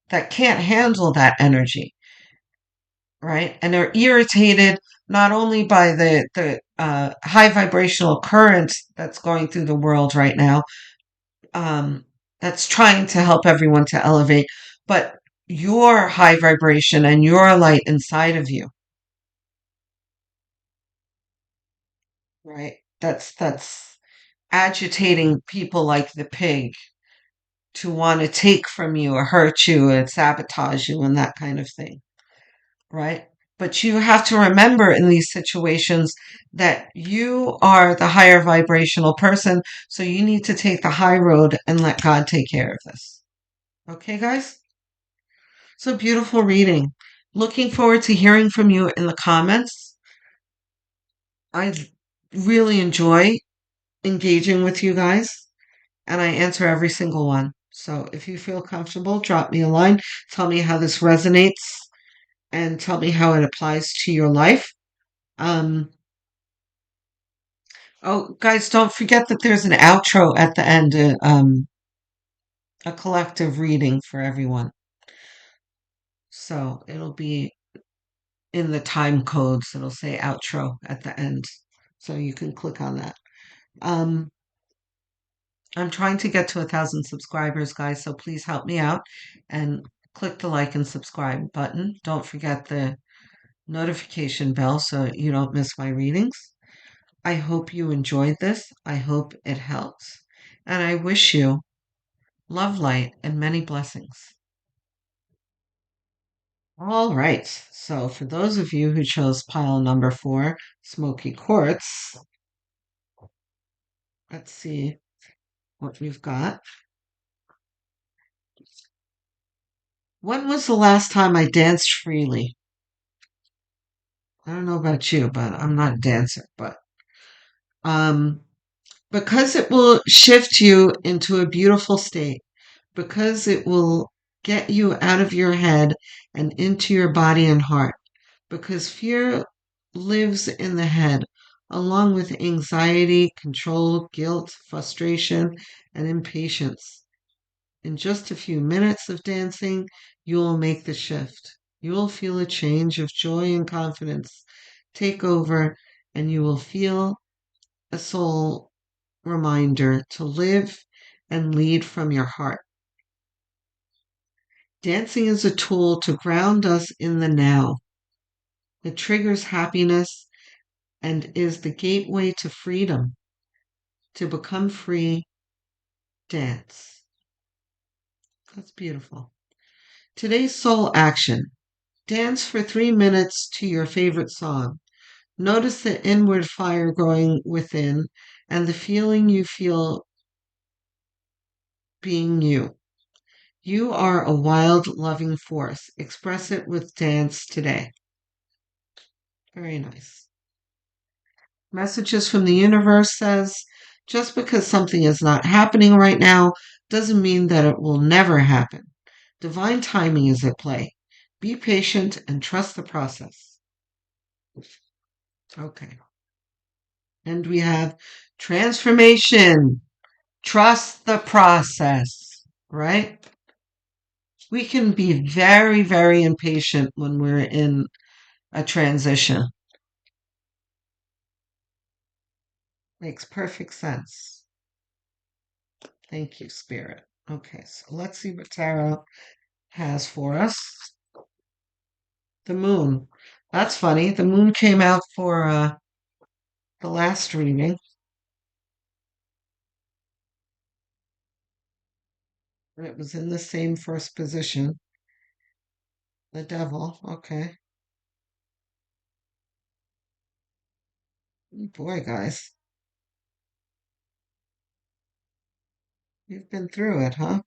that can't handle that energy, right? And they're irritated not only by the high vibrational current that's going through the world right now, um, that's trying to help everyone to elevate, but your high vibration and your light inside of you, right? That's agitating people like the pig to want to take from you or hurt you and sabotage you and that kind of thing, right? But you have to remember in these situations that you are the higher vibrational person, so you need to take the high road and let God take care of this. Okay, guys? So beautiful reading. Looking forward to hearing from you in the comments. I really enjoy engaging with you guys, and I answer every single one. So if you feel comfortable, drop me a line. Tell me how this resonates and tell me how it applies to your life. Um, oh, guys, don't forget that there's an outro at the end, a collective reading for everyone. So it'll be in the time codes. It'll say outro at the end. So you can click on that. Um, I'm trying to get to 1,000 subscribers, guys, so please help me out and click the like and subscribe button. Don't forget the notification bell so you don't miss my readings. I hope you enjoyed this. I hope it helps. And I wish you love, light, and many blessings. All right. So for those of you who chose pile number 4, Smoky Quartz, let's see what we've got. When was the last time I danced freely? I don't know about you, but I'm not a dancer. But um, because it will shift you into a beautiful state, because it will get you out of your head and into your body and heart, because fear lives in the head, along with anxiety, control, guilt, frustration, and impatience. In just a few minutes of dancing, you will make the shift. You will feel a change of joy and confidence take over, and you will feel a soul reminder to live and lead from your heart. Dancing is a tool to ground us in the now. It triggers happiness and is the gateway to freedom. To become free, dance. That's beautiful. Today's soul action. Dance for 3 minutes to your favorite song. Notice the inward fire growing within and the feeling you feel being you. You are a wild, loving force. Express it with dance today. Very nice. Messages from the universe says, just because something is not happening right now doesn't mean that it will never happen. Divine timing is at play. Be patient and trust the process. Okay. And we have transformation. Trust the process, right? We can be very, very impatient when we're in a transition. Makes perfect sense. Thank you, Spirit. Okay, so let's see what Tarot has for us. The moon. That's funny. The moon came out for the last reading. And it was in the same first position. The devil. Okay. Boy, guys, you've been through it, huh?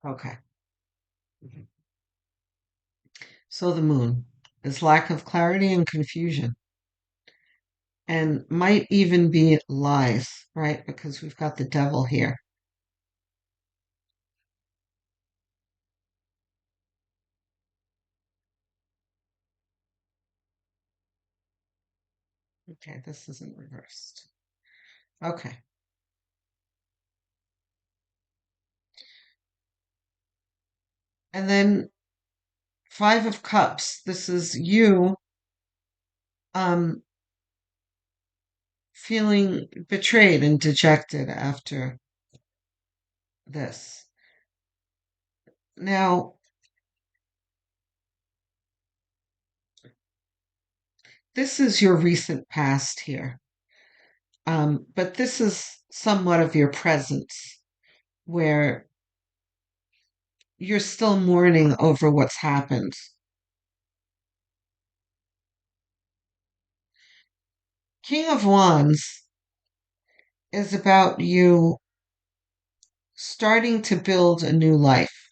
Okay. So the moon is lack of clarity and confusion, and might even be lies, right? Because we've got the devil here. Okay, this isn't reversed. Okay. And then Five of Cups. This is you um feeling betrayed and dejected after this. Now, this is your recent past here. But this is somewhat of your presence where you're still mourning over what's happened. King of Wands is about you starting to build a new life.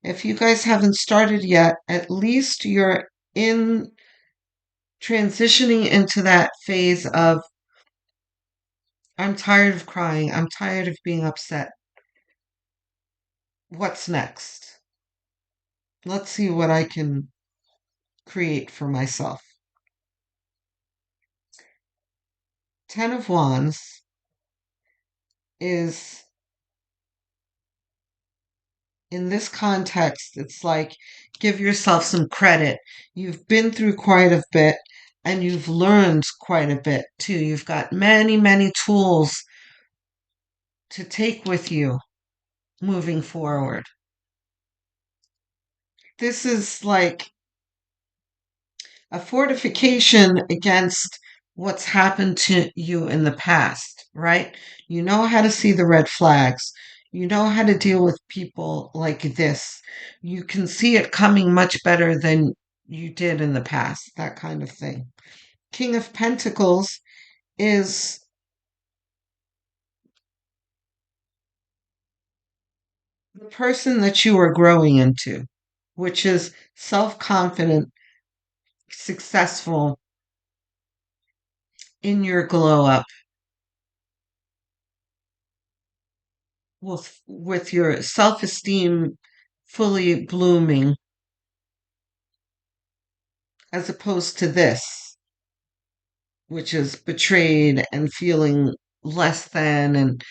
If you guys haven't started yet, at least you're in transitioning into that phase of I'm tired of crying, I'm tired of being upset. What's next? Let's see what I can create for myself. Ten of Wands is in this context, it's like give yourself some credit. You've been through quite a bit and you've learned quite a bit too. You've got many, many tools to take with you moving forward. This is like a fortification against what's happened to you in the past, right? You know how to see the red flags. You know how to deal with people like this. You can see it coming much better than you did in the past, that kind of thing. King of Pentacles is the person that you are growing into, which is self confident, successful in your glow up with your self esteem fully blooming, as opposed to this, which is betrayed and feeling less than and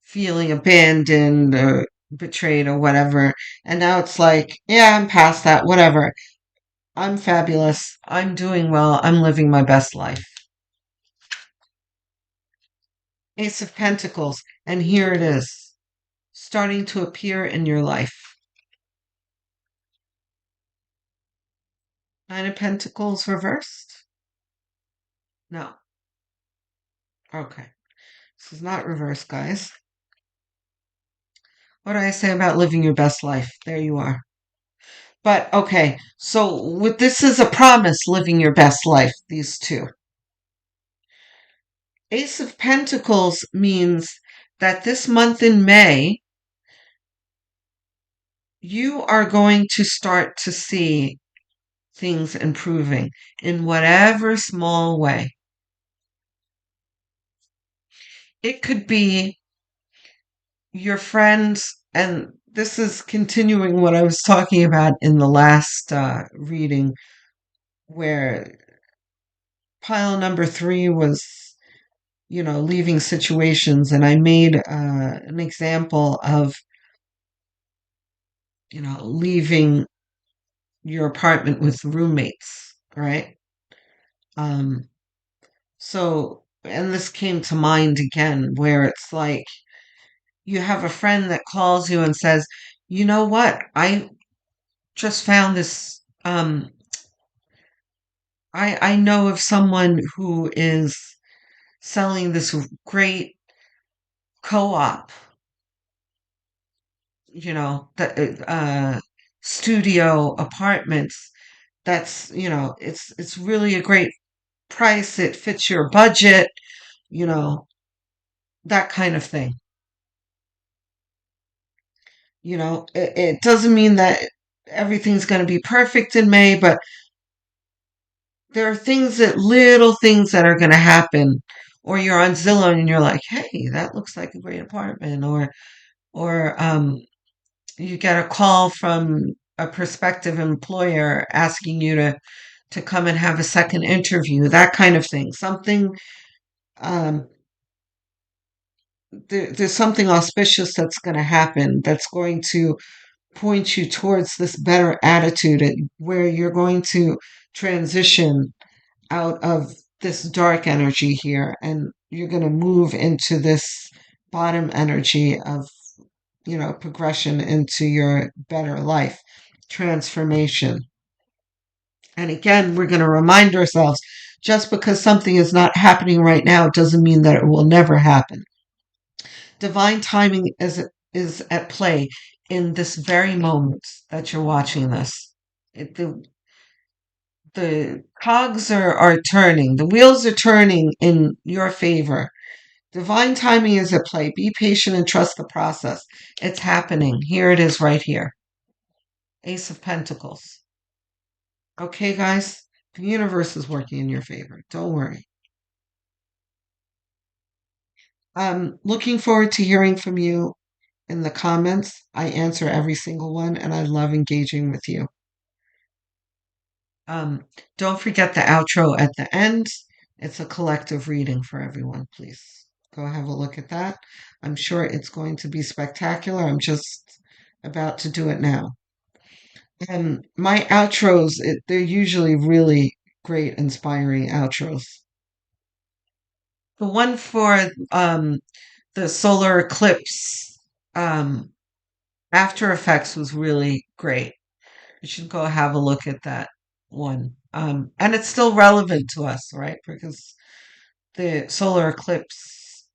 feeling abandoned or betrayed or whatever. And now it's like, yeah, I'm past that, whatever. I'm fabulous. I'm doing well. I'm living my best life. Ace of Pentacles. And here it is, starting to appear in your life. Nine of Pentacles reversed? No. Okay. This is not reversed, guys. What do I say about living your best life? There you are. But okay, so with this is a promise, living your best life, these two. Ace of Pentacles means that this month in May, you are going to start to see things improving in whatever small way. It could be your friends, and this is continuing what I was talking about in the last reading, where pile number 3 was leaving situations. And I made an example of, leaving your apartment with roommates, right? Um, and this came to mind again, where it's like you have a friend that calls you and says, you know what? I just found this. I know of someone who is selling this great co-op, the studio apartments. That's, it's really a great price. It fits your budget, you know, that kind of thing. It doesn't mean that everything's going to be perfect in May, but there are little things that are going to happen. Or you're on Zillow and you're like, hey, that looks like a great apartment. Or you get a call from a prospective employer asking you to come and have a second interview, that kind of thing. Um, there's something auspicious that's going to happen, that's going to point you towards this better attitude, where you're going to transition out of this dark energy here, and you're going to move into this bottom energy of, progression into your better life, transformation. And again, we're going to remind ourselves, just because something is not happening right now doesn't mean that it will never happen. Divine timing is at play in this very moment that you're watching this. The cogs are turning, the wheels are turning in your favor. Divine timing is at play. Be patient and trust the process. It's happening. Here it is right here. Ace of Pentacles. Okay, guys? The universe is working in your favor. Don't worry. I'm looking forward to hearing from you in the comments. I answer every single one, and I love engaging with you. Don't forget the outro at the end. It's a collective reading for everyone. Please go have a look at that. I'm sure it's going to be spectacular. I'm just about to do it now. And my outros, they're usually really great, inspiring outros. The one for the solar eclipse after effects was really great. You should go have a look at that one. And it's still relevant to us, right? Because the solar eclipse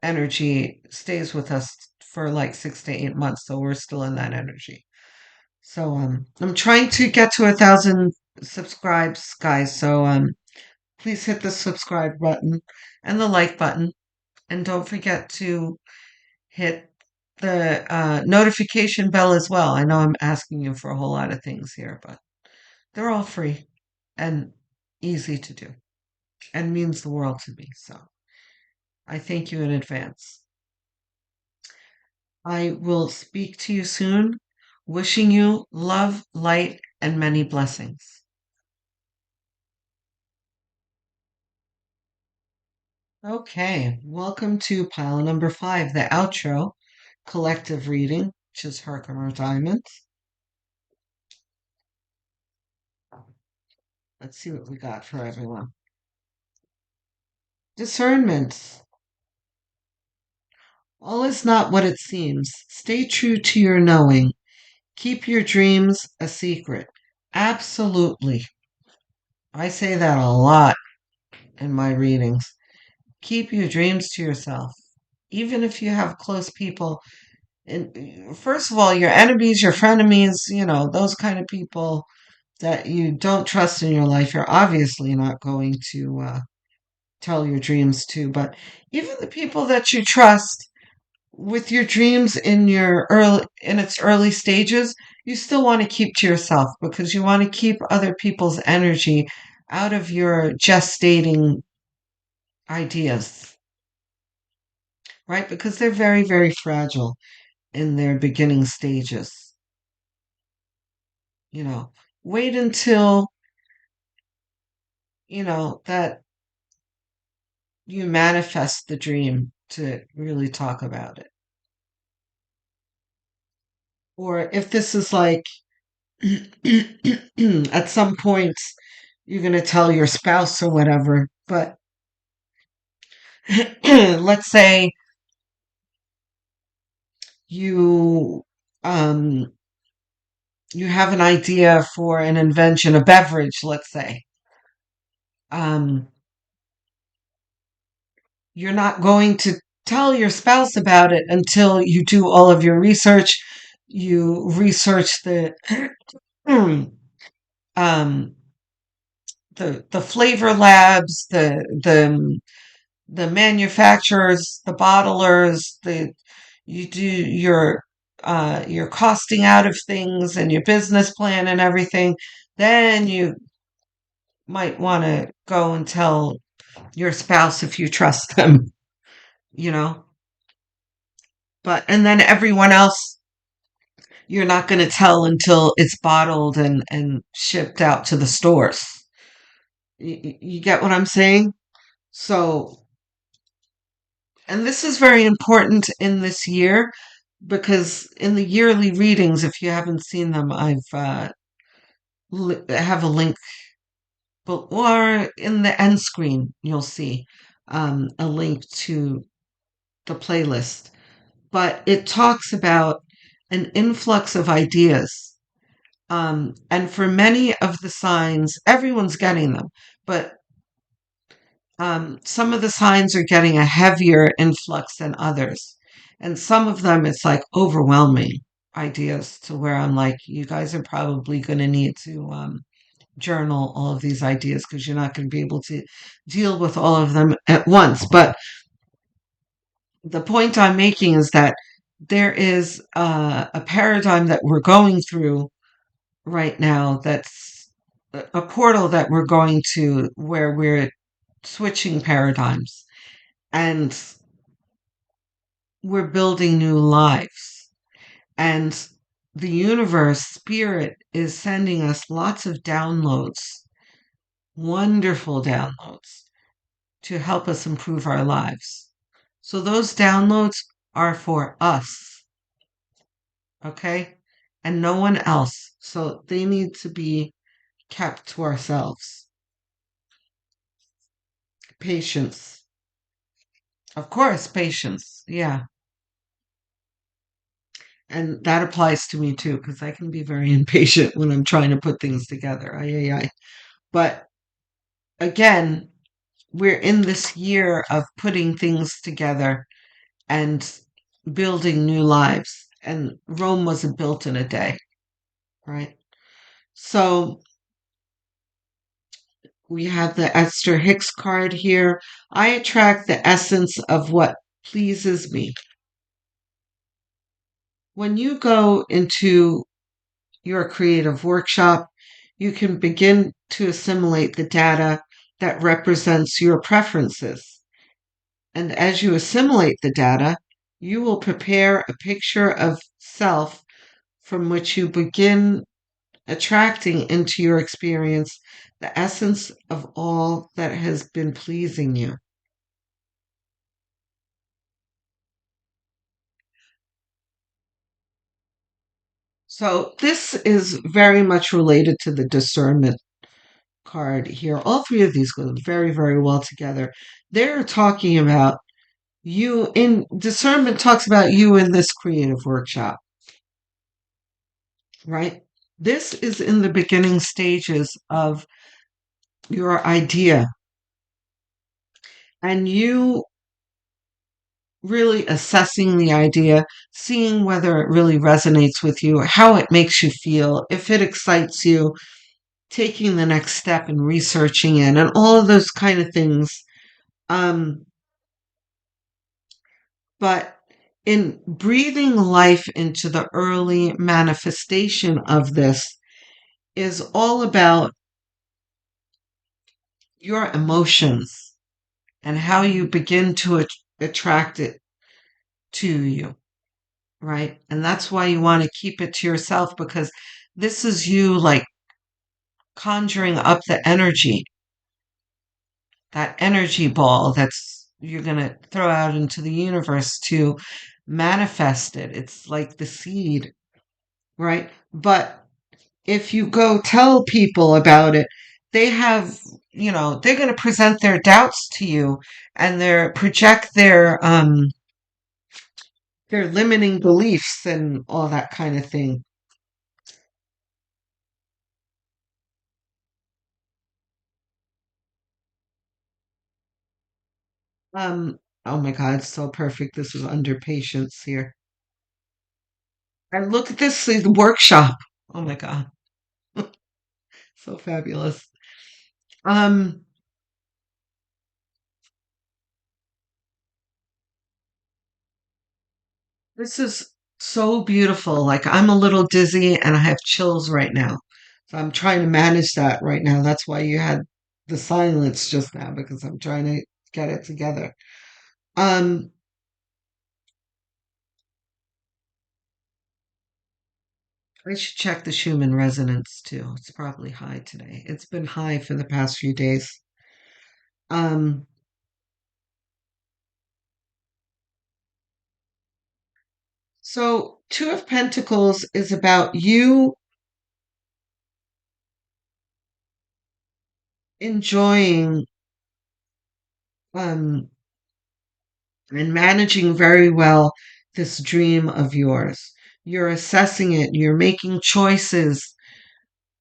energy stays with us for like 6 to 8 months, so we're still in that energy. So I'm trying to get to 1,000 subscribes, guys. So please hit the subscribe button and the like button, and don't forget to hit the notification bell as well. I know I'm asking you for a whole lot of things here, but they're all free and easy to do, and means the world to me. So I thank you in advance. I will speak to you soon, wishing you love, light, and many blessings. Okay, welcome to pile number 5, the outro collective reading, which is Herkimer Diamonds. Let's see what we got for everyone. Discernment. All is not what it seems. Stay true to your knowing. Keep your dreams a secret. Absolutely. I say that a lot in my readings. Keep your dreams to yourself. Even if you have close people, and first of all, your enemies, your frenemies, those kind of people that you don't trust in your life, you're obviously not going to tell your dreams to. But even the people that you trust, with your dreams in its early stages, you still want to keep to yourself, because you want to keep other people's energy out of your gestating ideas, right? Because they're very, very fragile in their beginning stages. You know, wait until, that you manifest the dream to really talk about it. Or if this is like at some point you're going to tell your spouse or whatever, but let's say you um you have an idea for an invention, a beverage, let's say. Um you're not going to tell your spouse about it until you do all of your research. You research um the flavor labs, the manufacturers, the bottlers, the you do your costing out of things and your business plan and everything. Then you might want to go and tell your spouse if you trust them, you know. But and then everyone else you're not going to tell until it's bottled and shipped out to the stores. You get what I'm saying? So, and this is very important in this year because in the yearly readings, if you haven't seen them, have a link, or in the end screen, you'll see a link to the playlist. But it talks about an influx of ideas. And for many of the signs, everyone's getting them, but some of the signs are getting a heavier influx than others. And some of them, it's like overwhelming ideas to where I'm like, you guys are probably going to need to journal all of these ideas because you're not going to be able to deal with all of them at once. But the point I'm making is that there is a paradigm that we're going through right now that's a portal that we're going to where we're switching paradigms and we're building new lives. And the universe, spirit, is sending us lots of downloads, wonderful downloads, to help us improve our lives. So those downloads are for us, okay? And no one else. So they need to be kept to ourselves. Patience. Of course, patience. Yeah. And that applies to me too, because I can be very impatient when I'm trying to put things together. Ay, ay, ay. But again, we're in this year of putting things together and building new lives. And Rome wasn't built in a day, right? So we have the Esther Hicks card here. I attract the essence of what pleases me. When you go into your creative workshop, you can begin to assimilate the data that represents your preferences. And as you assimilate the data, you will prepare a picture of self from which you begin attracting into your experience the essence of all that has been pleasing you. So, this is very much related to the discernment card here. All three of these go very, very well together. They're talking about you in discernment, talks about you in this creative workshop, right? This is in the beginning stages of your idea, and you really assessing the idea, seeing whether it really resonates with you, how it makes you feel, if it excites you, taking the next step and researching it, and all of those kind of things. Um, but in breathing life into the early manifestation of this is all about your emotions and how you begin to attract it to you, right? And that's why you want to keep it to yourself because this is you like conjuring up the energy, that energy ball that's you're going to throw out into the universe to manifest it. It's like the seed, right? But if you go tell people about it, they have, they're going to present their doubts to you and project their limiting beliefs and all that kind of thing. Oh my God, it's so perfect. This is under patience here. And look at this workshop. Oh my God, so fabulous. Um, this is so beautiful. Like I'm a little dizzy and I have chills right now. So I'm trying to manage that right now. That's why you had the silence just now because I'm trying to get it together. Um, I should check the Schumann resonance too. It's probably high today. It's been high for the past few days. Um, so Two of Pentacles is about you enjoying um and managing very well this dream of yours. You're assessing it, you're making choices.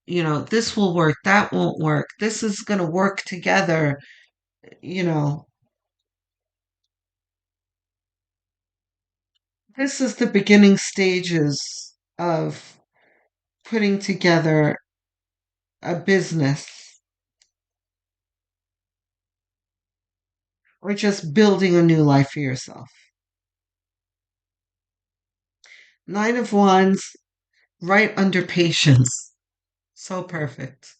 This will work, that won't work. This is going to work together. You know, this is the beginning stages of putting together a business or just building a new life for yourself. Nine of Wands, right under patience. So perfect.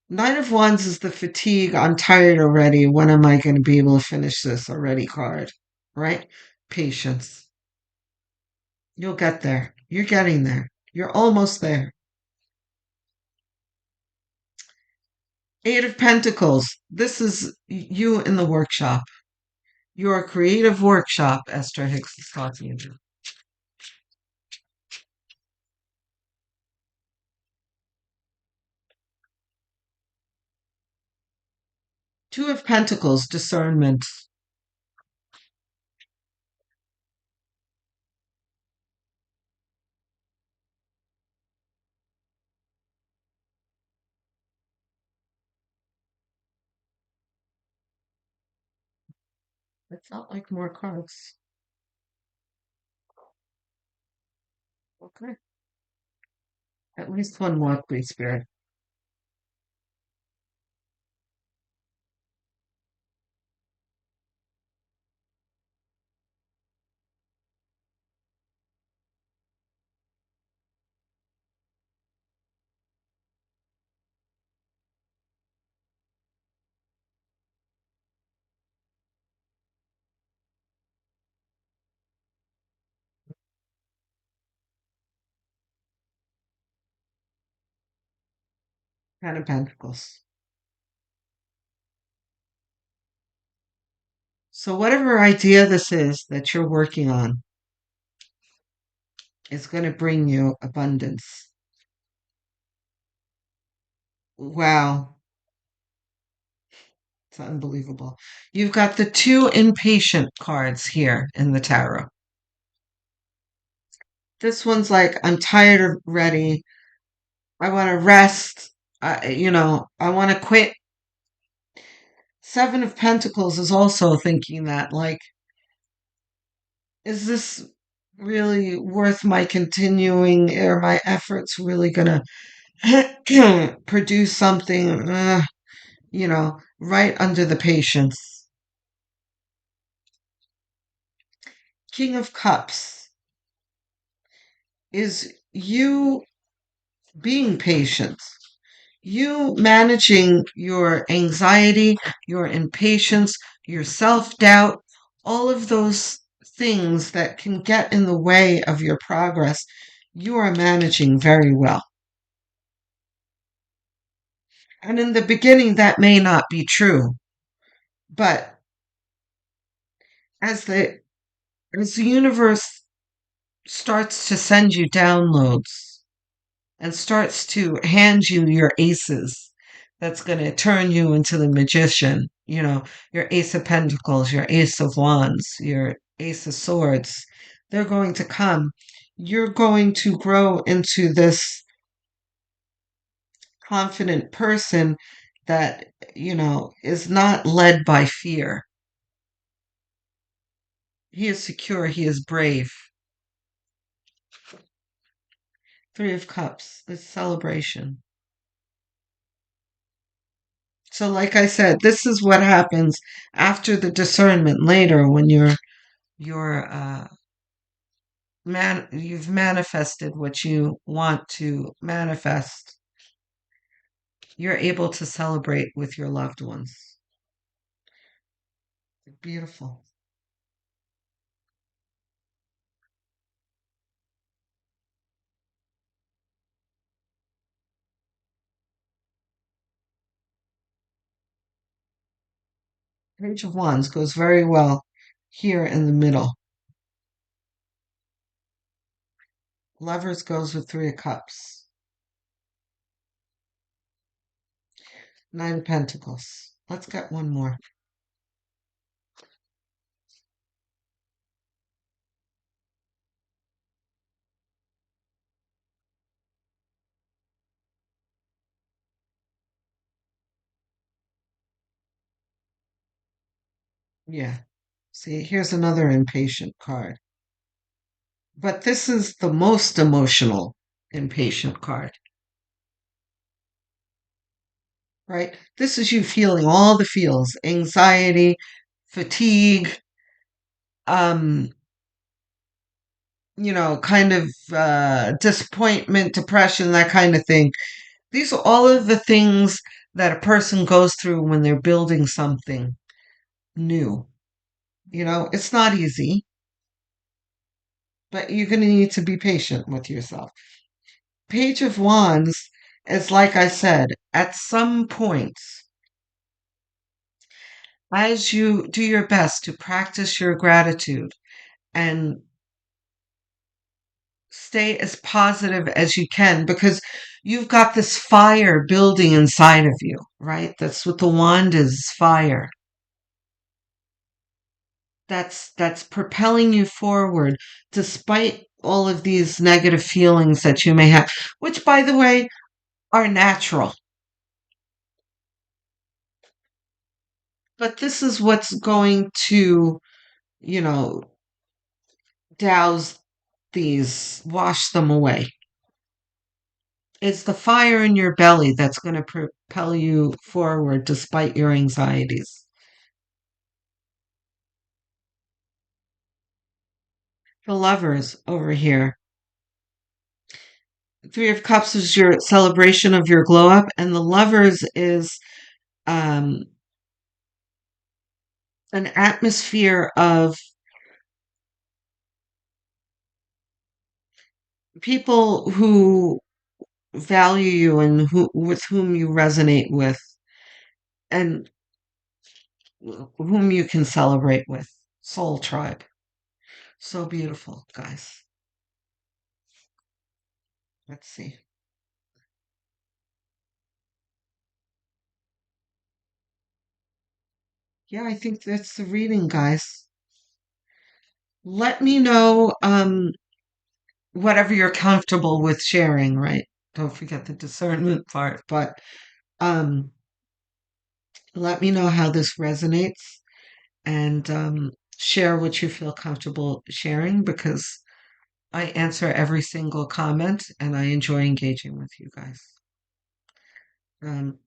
Nine of Wands is the fatigue. I'm tired already. When am I going to be able to finish this already card? Right? Patience. You'll get there. You're getting there. You're almost there. Eight of Pentacles. This is you in the workshop. Your creative workshop, Esther Hicks is talking about. Two of Pentacles, discernment. It's not like more cards. Okay. At least one more, please, Spirit. Ten of Pentacles. So, whatever idea this is that you're working on is going to bring you abundance. Wow, it's unbelievable. You've got the two impatient cards here in the tarot. This one's like, I'm tired already. I want to rest. I want to quit. Seven of Pentacles is also thinking that, like, is this really worth my continuing? Are my efforts really going to produce something? Right under the patience. King of Cups is you being patient, you managing your anxiety, your impatience, your self doubt, all of those things that can get in the way of your progress. You are managing very well. And in the beginning, that may not be true, but as the universe starts to send you downloads and starts to hand you your aces, that's going to turn you into the magician. Your ace of pentacles, your ace of wands, your ace of swords. They're going to come. You're going to grow into this confident person that, is not led by fear. He is secure. He is brave. Three of Cups. It's celebration. So, like I said, this is what happens after the discernment later when you've manifested what you want to manifest. You're able to celebrate with your loved ones. Beautiful. Page of Wands goes very well here in the middle. Lovers goes with Three of Cups. Nine of Pentacles. Let's get one more. Yeah. See, here's another impatient card. But this is the most emotional impatient card, right? This is you feeling all the feels, anxiety, fatigue, um, kind of disappointment, depression, that kind of thing. These are all of the things that a person goes through when they're building something new. It's not easy, but you're going to need to be patient with yourself. Page of Wands is, like I said, at some point, as you do your best to practice your gratitude and stay as positive as you can, because you've got this fire building inside of you, right? That's what the wand is, fire. That's propelling you forward despite all of these negative feelings that you may have, which, by the way, are natural. But this is what's going to, you know, douse these, wash them away. It's the fire in your belly that's going to propel you forward despite your anxieties. The Lovers over here. Three of Cups is your celebration of your glow up, and the Lovers is um, an atmosphere of people who value you and with whom you resonate with and whom you can celebrate with. Soul tribe. So beautiful, guys. Let's see. Yeah, I think that's the reading, guys. Let me know whatever you're comfortable with sharing, right? Don't forget the discernment part, but um let me know how this resonates and share what you feel comfortable sharing because I answer every single comment and I enjoy engaging with you guys.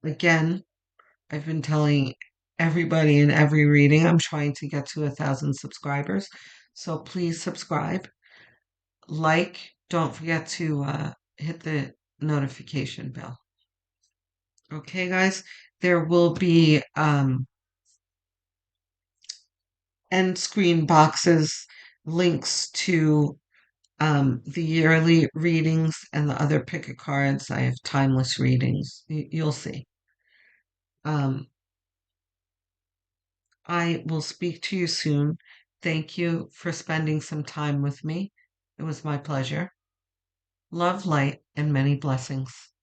Again, I've been telling everybody in every reading I'm trying to get to 1,000 subscribers. So please subscribe, like, don't forget to hit the notification bell. Okay, guys, there will be end screen boxes, links to the yearly readings and the other pick a cards. I have timeless readings. You'll see. Um, I will speak to you soon. Thank you for spending some time with me. It was my pleasure. Love, light, and many blessings.